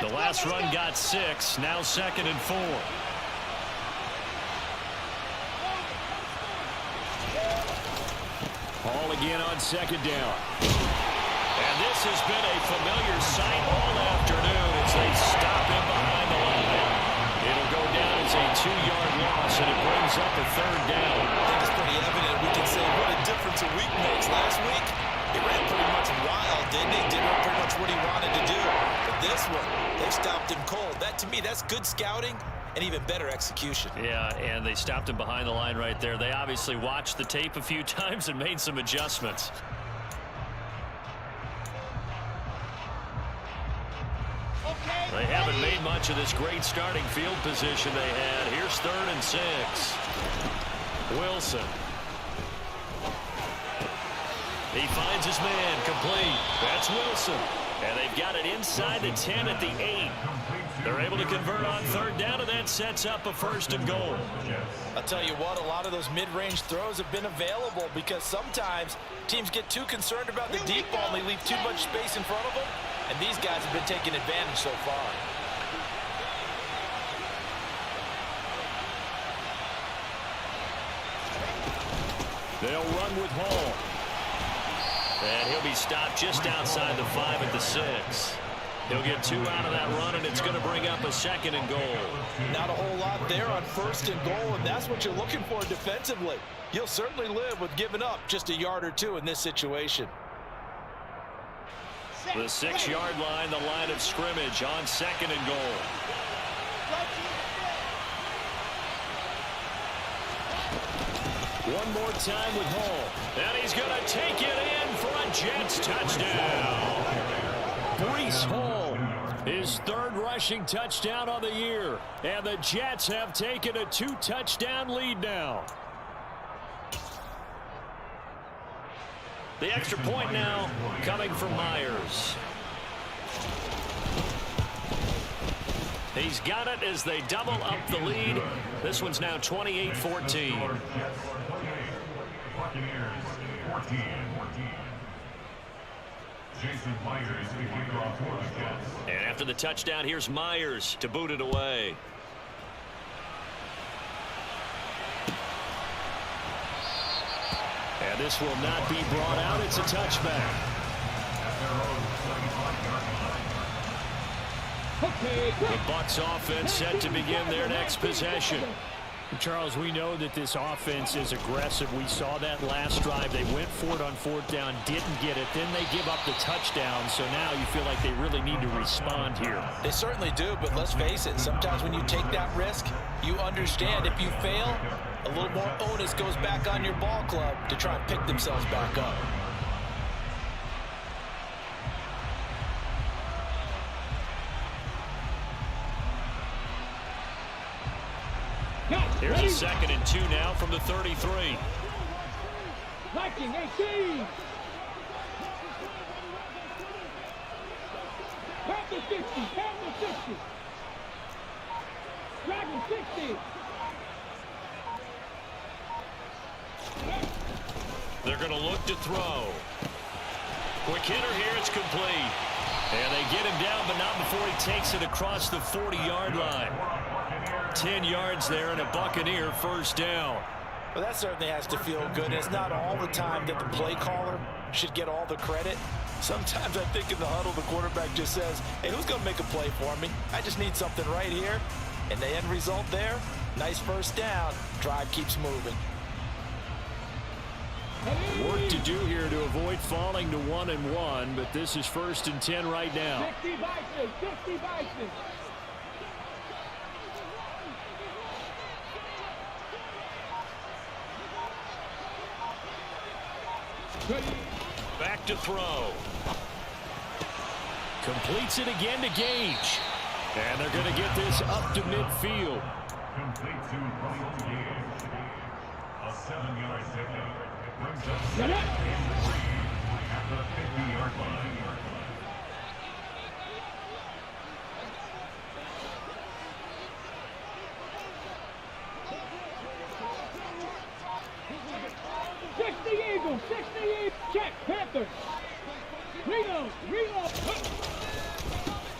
[SPEAKER 14] The last run got 6, now 2nd and 4. Hall again on 2nd down. And this has been a familiar sight all afternoon as they stop him behind the line. It'll go down as a 2-yard loss, and it brings up a 3rd down.
[SPEAKER 15] I think it's pretty evident. We can say what a difference a week makes. Last week, he ran pretty much wild, didn't he? Did pretty much what he wanted to do. But this one, they stopped him cold. That, to me, that's good scouting and even better execution.
[SPEAKER 14] Yeah, and they stopped him behind the line right there. They obviously watched the tape a few times and made some adjustments. They haven't made much of this great starting field position they had. Here's 3rd and 6. Wilson. He finds his man, complete. That's Wilson. And they've got it inside the 10 at the 8. They're able to convert on third down, and that sets up a 1st and goal.
[SPEAKER 15] I'll tell you what, a lot of those mid-range throws have been available because sometimes teams get too concerned about the deep ball and they leave too much space in front of them, and these guys have been taking advantage so far.
[SPEAKER 14] They'll run with Hall. And he'll be stopped just outside the 5 at the 6. He'll get 2 out of that run, and it's going to bring up a 2nd and goal.
[SPEAKER 15] Not a whole lot there on 1st and goal, and that's what you're looking for defensively. You'll certainly live with giving up just a yard or 2 in this situation.
[SPEAKER 14] The 6-yard line, the line of scrimmage on 2nd and goal. One more time with Hall. And he's going to take it in for a Jets touchdown. Breece Hall, his 3rd rushing touchdown on the year. And the Jets have taken a 2-touchdown lead now. The extra point now coming from Myers. He's got it as they double up the lead. This one's now 28-14. And after the touchdown, here's Myers to boot it away. And this will not be brought out. It's a touchback. The Bucs offense set to begin their next possession.
[SPEAKER 16] Charles, we know that this offense is aggressive. We saw that last drive. They went for it on 4th down, didn't get it. Then they give up the touchdown. So now you feel like they really need to respond here.
[SPEAKER 15] They certainly do, but let's face it. Sometimes when you take that risk, you understand if you fail, a little more onus goes back on your ball club to try and pick themselves back up.
[SPEAKER 14] Here's a 2nd and 2 now from the 33.
[SPEAKER 3] Viking 18. Panther 60. Panther 60. Dragon 60.
[SPEAKER 14] They're going to look to throw. Quick hitter here. It's complete. And they get him down, but not before he takes it across the 40-yard line. 10 yards there and a Buccaneer 1st down.
[SPEAKER 15] Well, that certainly has to feel good. It's not all the time that the play caller should get all the credit. Sometimes I think in the huddle, the quarterback just says, hey, who's going to make a play for me? I just need something right here. And the end result there, nice 1st down. Drive keeps moving.
[SPEAKER 14] Work to do here to avoid falling to 1-1, but this is 1st and 10 right now.
[SPEAKER 3] 50 Vikings, 50 Vikings.
[SPEAKER 14] Back to throw. Completes it again to Gage. And they're going to get this up to midfield.
[SPEAKER 17] Complete to Russell Gage. A 7-yard pickup brings up 7 at the 50-yard line.
[SPEAKER 3] Eagles, 68, check, Panthers. Reload.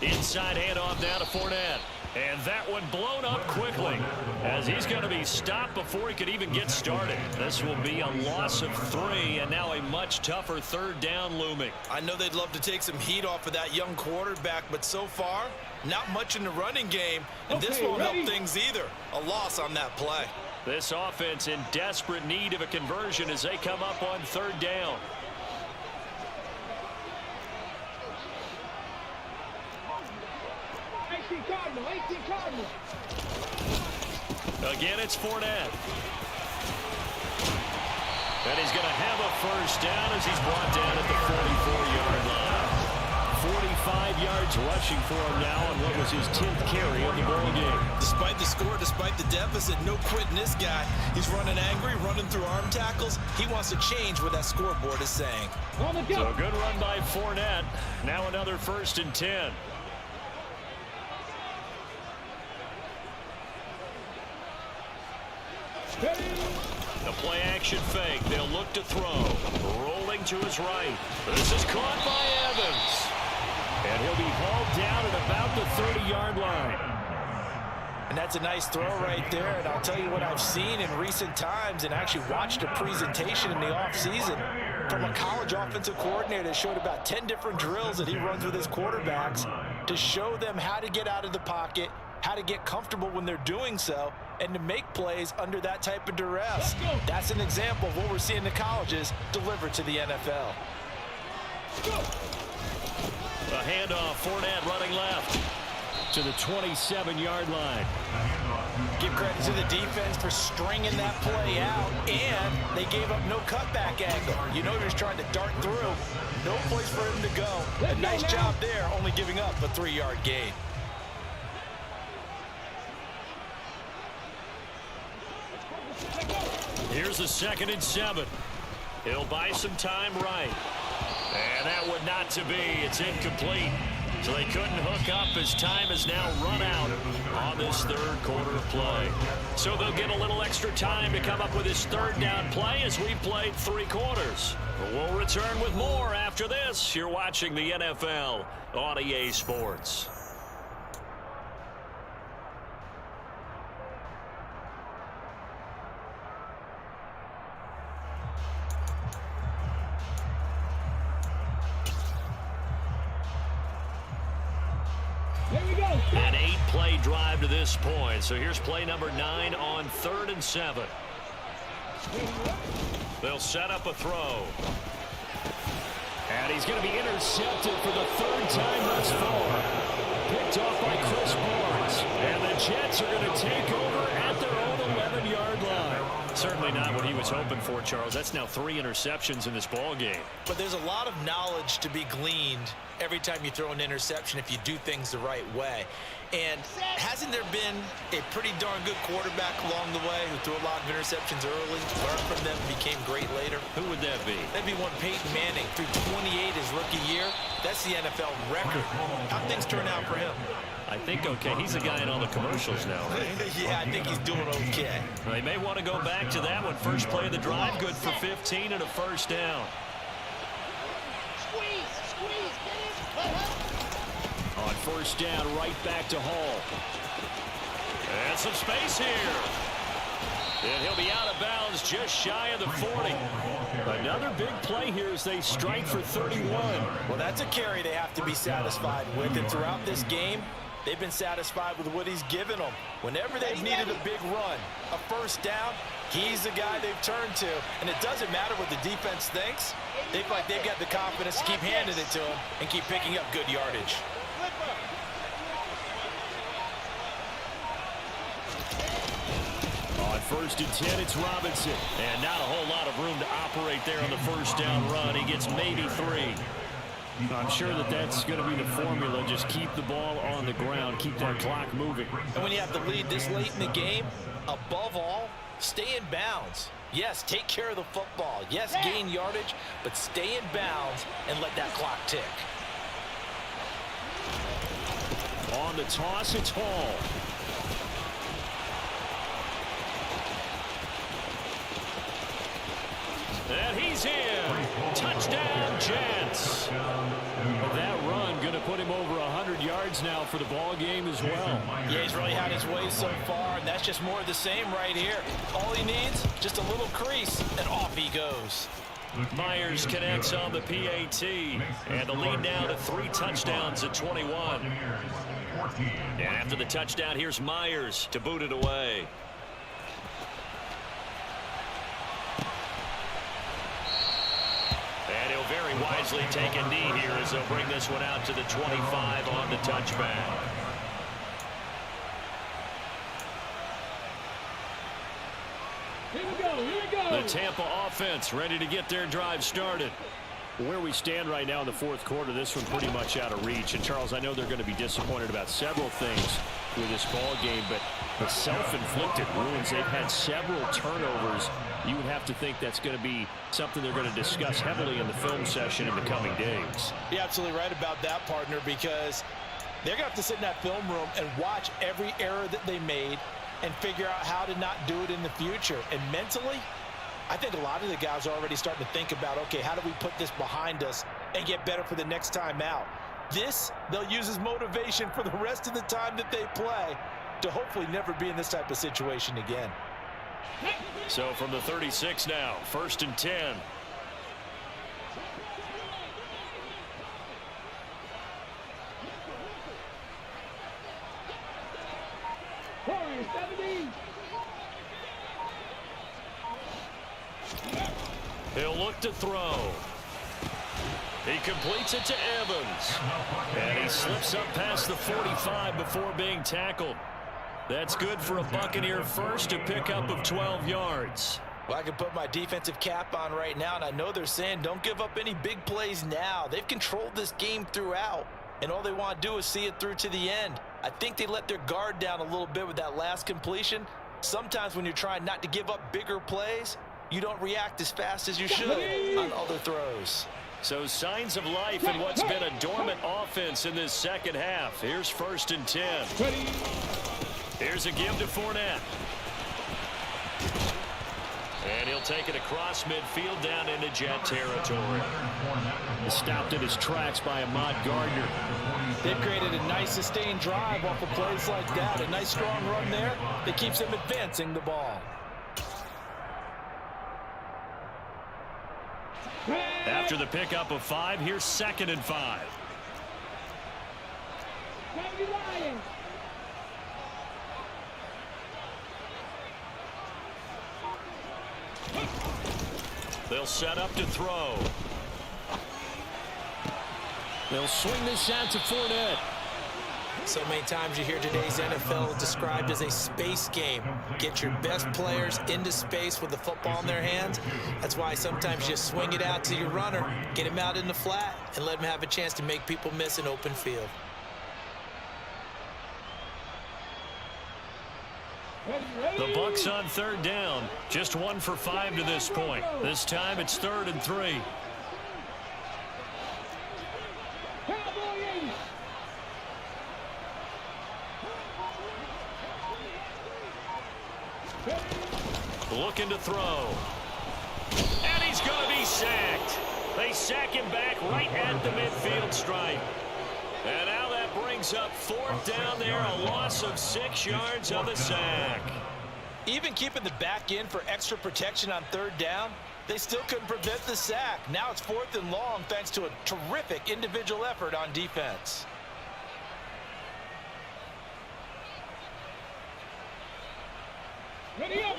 [SPEAKER 14] Inside handoff down to Fournette. And that one blown up quickly as he's going to be stopped before he could even get started. This will be a loss of 3 and now a much tougher 3rd down looming.
[SPEAKER 15] I know they'd love to take some heat off of that young quarterback, but so far, not much in the running game. And this won't help things either. A loss on that play.
[SPEAKER 14] This offense in desperate need of a conversion as they come up on 3rd down.
[SPEAKER 3] Cardinal.
[SPEAKER 14] Again, it's Fournette. And he's going to have a 1st down as he's brought down at the 44-yard line. 45 yards rushing for him now on what was his 10th carry of the ball game.
[SPEAKER 15] Despite the score, despite the deficit, no quitting this guy. He's running angry, running through arm tackles. He wants to change what that scoreboard is saying.
[SPEAKER 14] So a good run by Fournette. Now another 1st and 10.
[SPEAKER 16] The play action fake. They'll look to throw. Rolling to his right. This is caught by Evans. And he'll be hauled down at about the 30-yard line.
[SPEAKER 15] And that's a nice throw right there. And I'll tell you what I've seen in recent times and actually watched a presentation in the offseason from a college offensive coordinator that showed about 10 different drills that he runs with his quarterbacks to show them how to get out of the pocket, how to get comfortable when they're doing so, and to make plays under that type of duress. That's an example of what we're seeing in the colleges delivered to the NFL.
[SPEAKER 16] A handoff, Fournette running left to the 27-yard line.
[SPEAKER 15] Give credit to the defense for stringing that play out, and they gave up no cutback angle. You know he was trying to dart through. No place for him to go. A nice job there, only giving up a 3-yard gain.
[SPEAKER 16] Here's a 2nd and 7. He'll buy some time right. And that would not to be. It's incomplete. So they couldn't hook up as time has now run out on this 3rd quarter of play. So they'll get a little extra time to come up with this 3rd down play as we've played 3 quarters. We'll return with more after this. You're watching the NFL on EA Sports. An 8-play drive to this point. So here's play number 9 on 3rd and 7. They'll set up a throw. And he's going to be intercepted for the 3rd time thus far. Picked off by Chris Barnes. And the Jets are going to take over at their own 11-yard line. Certainly not what he was hoping for, Charles. That's now 3 interceptions in this ball game.
[SPEAKER 15] But there's a lot of knowledge to be gleaned every time you throw an interception if you do things the right way. And hasn't there been a pretty darn good quarterback along the way who threw a lot of interceptions early, learned from them, became great later?
[SPEAKER 16] Who would that be?
[SPEAKER 15] That'd be one Peyton Manning, threw 28 his rookie year. That's the NFL record. How'd things turn out for him?
[SPEAKER 16] I think okay. He's the guy in all the commercials now, right?
[SPEAKER 15] Yeah, I think he's doing okay.
[SPEAKER 16] They may want to go back to that one. First play of the drive, good for 15 and a 1st down. On 1st down, right back to Hall. And some space here. And he'll be out of bounds just shy of the 40. Another big play here as they strike for 31.
[SPEAKER 15] Well, that's a carry they have to be satisfied with. And throughout this game, they've been satisfied with what he's given them. Whenever they've needed a big run, a 1st down, he's the guy they've turned to. And it doesn't matter what the defense thinks. They feel like they've got the confidence to keep handing it to him and keep picking up good yardage.
[SPEAKER 16] On 1st and 10, it's Robinson. And not a whole lot of room to operate there on the 1st down run. He gets maybe 3. I'm sure that that's going to be the formula. Just keep the ball on the ground. Keep that clock moving.
[SPEAKER 15] And when you have the lead this late in the game, above all, stay in bounds. Yes, take care of the football. Yes, gain yardage, but stay in bounds and let that clock tick.
[SPEAKER 16] On the toss, it's Hall. And he's in. Touchdown, Jets. That run going to put him over 100 yards now for the ball game as well.
[SPEAKER 15] Yeah, he's really had his way so far, and that's just more of the same right here. All he needs, just a little crease, and off he goes.
[SPEAKER 16] Myers connects on the PAT, and the lead now to 3 touchdowns at 21. And after the touchdown, here's Myers to boot it away. And he'll very wisely take a knee here as they'll bring this one out to the 25 on the touchback.
[SPEAKER 3] Here we go.
[SPEAKER 16] The Tampa offense ready to get their drive started. Where we stand right now in the 4th quarter, this one pretty much out of reach. And, Charles, I know they're going to be disappointed about several things with this ball game, but the self-inflicted wounds, they've had several turnovers. You would have to think that's going to be something they're going to discuss heavily in the film session in the coming days.
[SPEAKER 15] You're absolutely right about that, partner, because they're going to have to sit in that film room and watch every error that they made, and figure out how to not do it in the future. And mentally, I think a lot of the guys are already starting to think about, okay, how do we put this behind us and get better for the next time out? This, they'll use as motivation for the rest of the time that they play to hopefully never be in this type of situation again.
[SPEAKER 16] So from the 36 now, 1st and 10. He'll look to throw. He completes it to Evans. And he slips up past the 45 before being tackled. That's good for a Buccaneer first, a pickup of 12 yards.
[SPEAKER 15] Well, I can put my defensive cap on right now, and I know they're saying don't give up any big plays now. They've controlled this game throughout, and all they want to do is see it through to the end. I think they let their guard down a little bit with that last completion. Sometimes when you're trying not to give up bigger plays, you don't react as fast as you should on other throws.
[SPEAKER 16] So signs of life in what's been a dormant offense in this second half. Here's 1st and 10. Here's a give to Fournette. And he'll take it across midfield down into Jet territory. Stopped in his tracks by Ahmad Gardner.
[SPEAKER 15] They've created a nice sustained drive off of plays like that. A nice strong run there that keeps them advancing the ball.
[SPEAKER 16] After the pickup of 5, here's 2nd and 5. They'll set up to throw. They'll swing this out to Fournette.
[SPEAKER 15] So many times you hear today's NFL described as a space game. Get your best players into space with the football in their hands. That's why sometimes you swing it out to your runner, get him out in the flat, and let him have a chance to make people miss an open field.
[SPEAKER 16] The Bucs on 3rd down. Just 1 for 5 to this point. This time it's 3rd and 3. Looking to throw. And he's going to be sacked. They sack him back right at the midfield stripe. And now that brings up 4th down there, a loss of 6 yards on the sack.
[SPEAKER 15] Even keeping the back in for extra protection on 3rd down, they still couldn't prevent the sack. Now it's 4th and long thanks to a terrific individual effort on defense.
[SPEAKER 3] Ready up.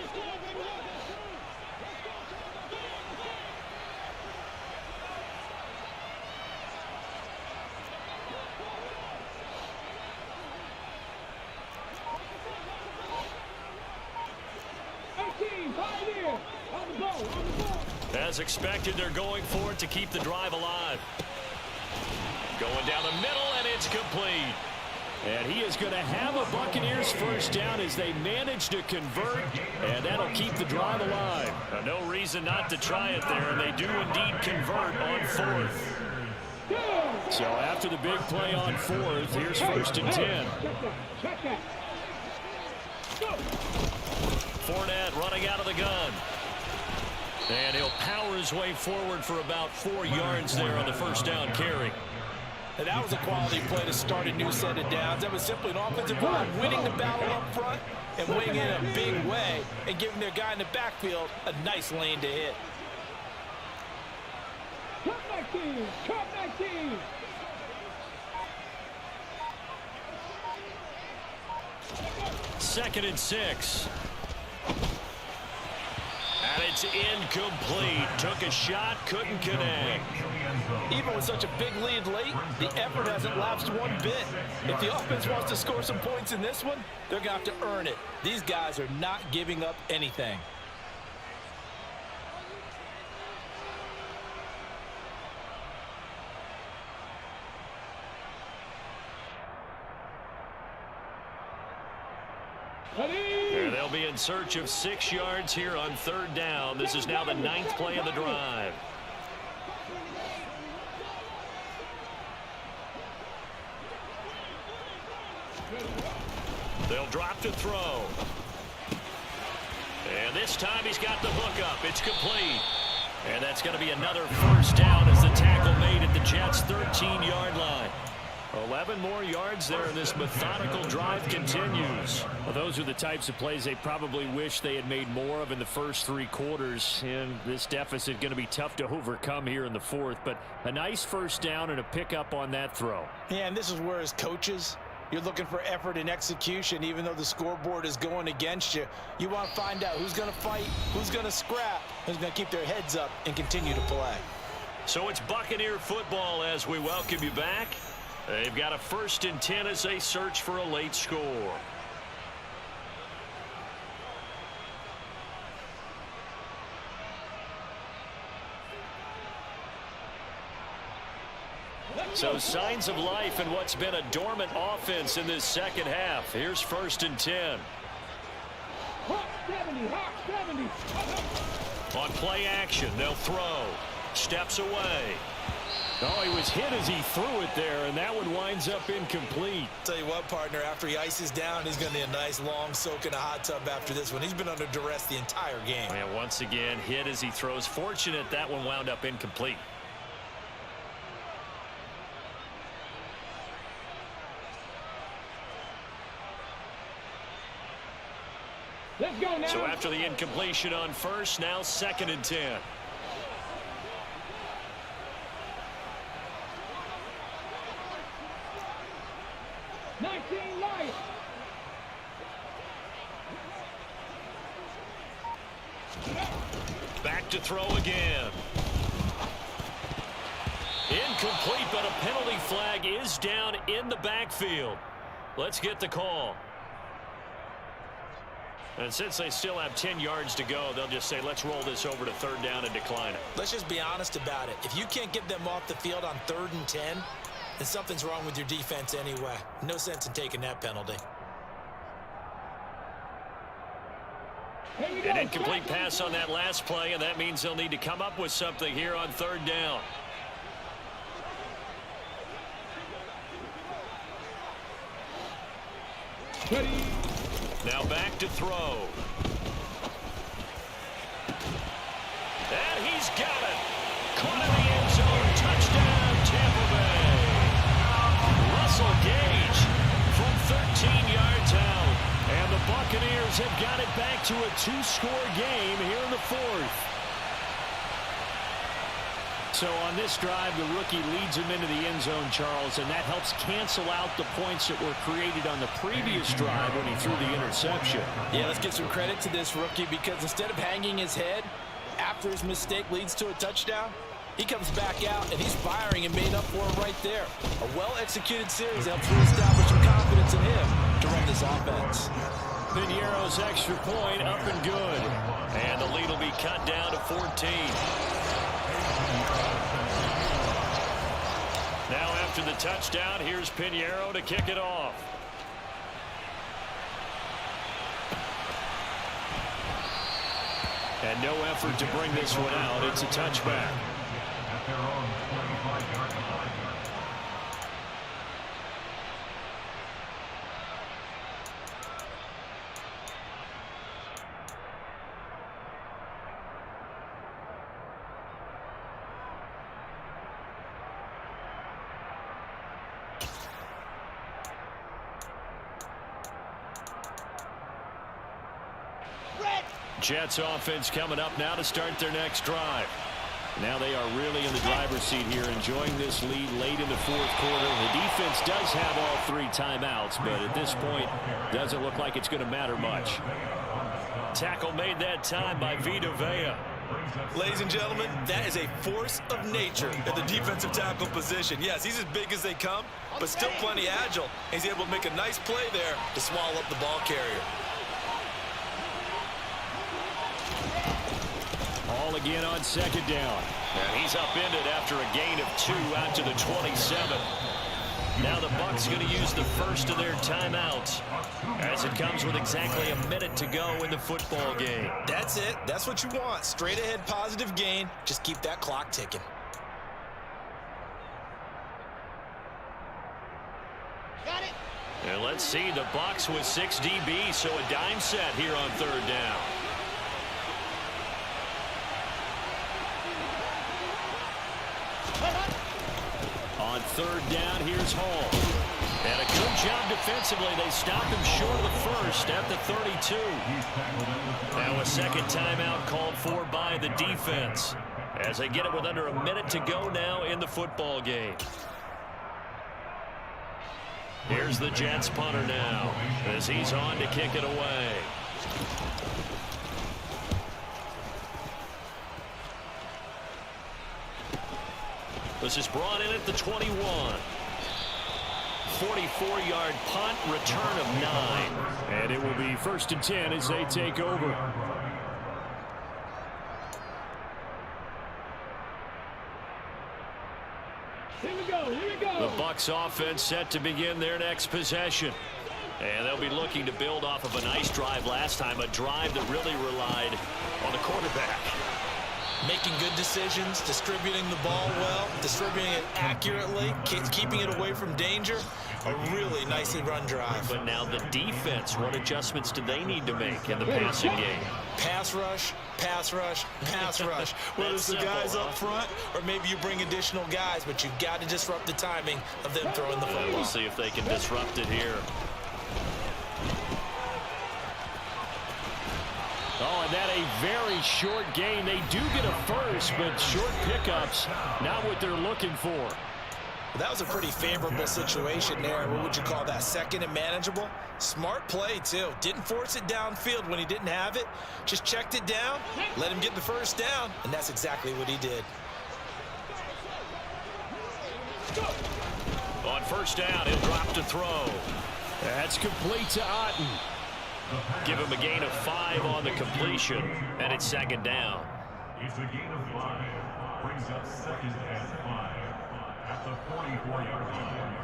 [SPEAKER 16] As expected, they're going for it to keep the drive alive. Going down the middle, and it's complete. And he is going to have a Buccaneers first down as they manage to convert, and that'll keep the drive alive. No reason not to try it there, and they do indeed convert on 4th. So after the big play on 4th, here's 1st and 10. Fournette running out of the gun. And he'll power his way forward for about 4 yards there on the first down carry.
[SPEAKER 15] And that was a quality play to start a new set of downs. That was simply an offensive line winning the battle up front and winning in a big way and giving their guy in the backfield a nice lane to hit.
[SPEAKER 3] Come back team! Come back team!
[SPEAKER 16] Second and 6. And it's incomplete. Took a shot, couldn't connect.
[SPEAKER 15] Even with such a big lead late, the effort hasn't lapsed one bit. If the offense wants to score some points in this one, they're going to have to earn it. These guys are not giving up anything.
[SPEAKER 16] And they'll be in search of 6 yards here on 3rd down. This is now the 9th play of the drive. They'll drop to throw.
[SPEAKER 14] This time he's got the hook up. It's complete. And that's going to be another first down as the tackle made at the Jets' 13-yard line. 11 more yards there, and this methodical drive continues.
[SPEAKER 16] Well, those are the types of plays they probably wish they had made more of in the first 3 quarters. And this deficit going to be tough to overcome here in the fourth. But a nice first down and a pickup on that throw.
[SPEAKER 15] Yeah, and this is where as coaches, you're looking for effort and execution. Even though the scoreboard is going against you, you want to find out who's going to fight, who's going to scrap, who's going to keep their heads up and continue to play.
[SPEAKER 14] So it's Buccaneer football as we welcome you back. They've got a 1st and 10 as they search for a late score. So signs of life in what's been a dormant offense in this second half. Here's 1st and 10.
[SPEAKER 3] Hawk 70, Hawk 70.
[SPEAKER 14] On play action, they'll throw. Steps away.
[SPEAKER 16] Oh, he was hit as he threw it there, and that one winds up incomplete.
[SPEAKER 15] Tell you what, partner, after he ices down, he's going to need a nice long soak in a hot tub after this one. He's been under duress the entire game.
[SPEAKER 14] And once again, hit as he throws. Fortunate that one wound up incomplete.
[SPEAKER 3] Let's go now.
[SPEAKER 14] So after the incompletion on first, now 2nd and 10. Back to throw again. Incomplete, but a penalty flag is down in the backfield. Let's get the call. And since they still have 10 yards to go, they'll just say, let's roll this over to 3rd down and decline it.
[SPEAKER 15] Let's just be honest about it. If you can't get them off the field on 3rd and 10, then something's wrong with your defense anyway. No sense in taking that penalty.
[SPEAKER 14] An incomplete pass on that last play, and that means they'll need to come up with something here on 3rd down. Now back to throw. And he's got it. Caught in the end zone. Touchdown, Tampa Bay. Russell Gage from 13 yards out. And the Buccaneers have got it back to a 2-score game here in the 4th.
[SPEAKER 16] So on this drive, the rookie leads him into the end zone, Charles, and that helps cancel out the points that were created on the previous drive when he threw the interception.
[SPEAKER 15] Yeah, let's give some credit to this rookie because instead of hanging his head after his mistake leads to a touchdown, he comes back out and he's firing and made up for it right there. A well-executed series helps reestablish some confidence in him to run this offense.
[SPEAKER 14] Piñeiro's extra point up and good. And the lead will be cut down to 14. Now after the touchdown, here's Piñeiro to kick it off. And no effort to bring this one out. It's a touchback.
[SPEAKER 17] At their own 25-yard line.
[SPEAKER 14] Jets offense coming up now to start their next drive. Now they are really in the driver's seat here, enjoying this lead late in the 4th quarter. The defense does have all 3 timeouts, but at this point, doesn't look like it's going to matter much. Tackle made that time by Vita Vea.
[SPEAKER 15] Ladies and gentlemen, that is a force of nature at the defensive tackle position. Yes, he's as big as they come, but still plenty agile. He's able to make a nice play there to swallow up the ball carrier.
[SPEAKER 14] All again on 2nd down. And he's upended after a gain of 2 out to the 27. Now the Bucs going to use the first of their timeouts as it comes with exactly a minute to go in the football game.
[SPEAKER 15] That's it. That's what you want. Straight ahead positive gain. Just keep that clock ticking.
[SPEAKER 11] Got it.
[SPEAKER 14] And let's see, the Bucs with 6 DBs, so a dime set here on 3rd down.
[SPEAKER 16] third down. Here's Hall. And a good job defensively. They stopped him short of the first at the 32. Now a second timeout called for by the defense as they get it with under a minute to go now in the football game. Here's the Jets punter now as he's on to kick it away. This is brought in at the 21. 44-yard punt, return of 9.
[SPEAKER 14] And it will be 1st and 10 as they take over.
[SPEAKER 3] Here we go, here we go.
[SPEAKER 16] The Bucs offense set to begin their next possession. And they'll be looking to build off of a nice drive last time, a drive that really relied on the quarterback.
[SPEAKER 15] Making good decisions, distributing the ball well, distributing it accurately, keeping it away from danger. A really nicely run drive.
[SPEAKER 16] But now the defense, what adjustments do they need to make in the passing game?
[SPEAKER 15] Pass rush, pass rush, pass rush. Whether it's the guys up front or maybe you bring additional guys, but you've got to disrupt the timing of them throwing the football.
[SPEAKER 16] We'll see if they can disrupt it here.
[SPEAKER 14] Oh, and that a very short gain. They do get a first, but short pickups, not what they're looking for.
[SPEAKER 15] That was a pretty favorable situation there. What would you call that? Second and manageable? Smart play, too. Didn't force it downfield when he didn't have it. Just checked it down, let him get the first down, and that's exactly what he did.
[SPEAKER 16] On first down, he'll drop to throw.
[SPEAKER 14] That's complete to Otten.
[SPEAKER 16] Give him a gain of 5 on the completion, and it's second down.
[SPEAKER 17] It's a gain of 5. Brings up 2nd and 5 at the 44-yard line.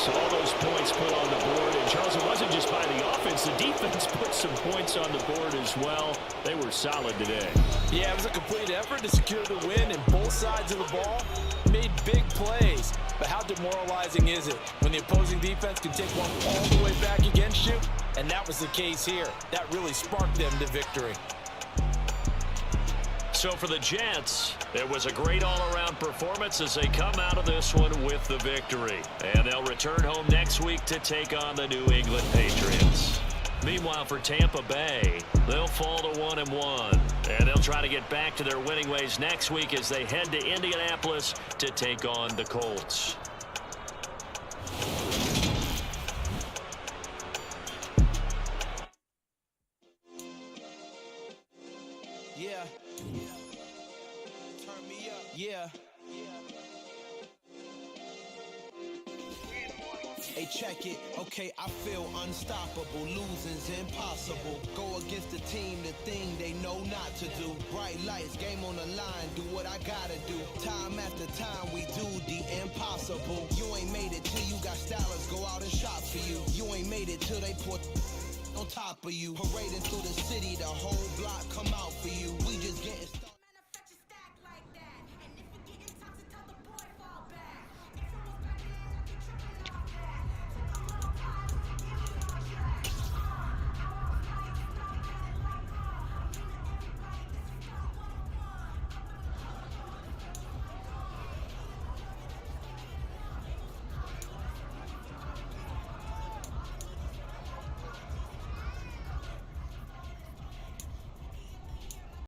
[SPEAKER 14] All those points put on the board. And, Charles, it wasn't just by the offense. The defense put some points on the board as well. They were solid today.
[SPEAKER 15] Yeah, it was a complete effort to secure the win, and both sides of the ball made big plays. But how demoralizing is it when the opposing defense can take one all the way back against you? And that was the case here. That really sparked them to victory.
[SPEAKER 16] So for the Jets, it was a great all-around performance as they come out of this one with the victory. And they'll return home next week to take on the New England Patriots. Meanwhile, for Tampa Bay, they'll fall to 1-1. And they'll try to get back to their winning ways next week as they head to Indianapolis to take on the Colts.
[SPEAKER 6] Yeah. Turn me up. Yeah. Hey, check it. Okay, I feel unstoppable. Losing's impossible. Go against the team, the thing they know not to do. Bright lights, game on the line. Do what I gotta do. Time after time, we do the impossible. You ain't made it till you got stylists go out and shop for you. You ain't made it till they put on top of you. Parading through the city, the whole block come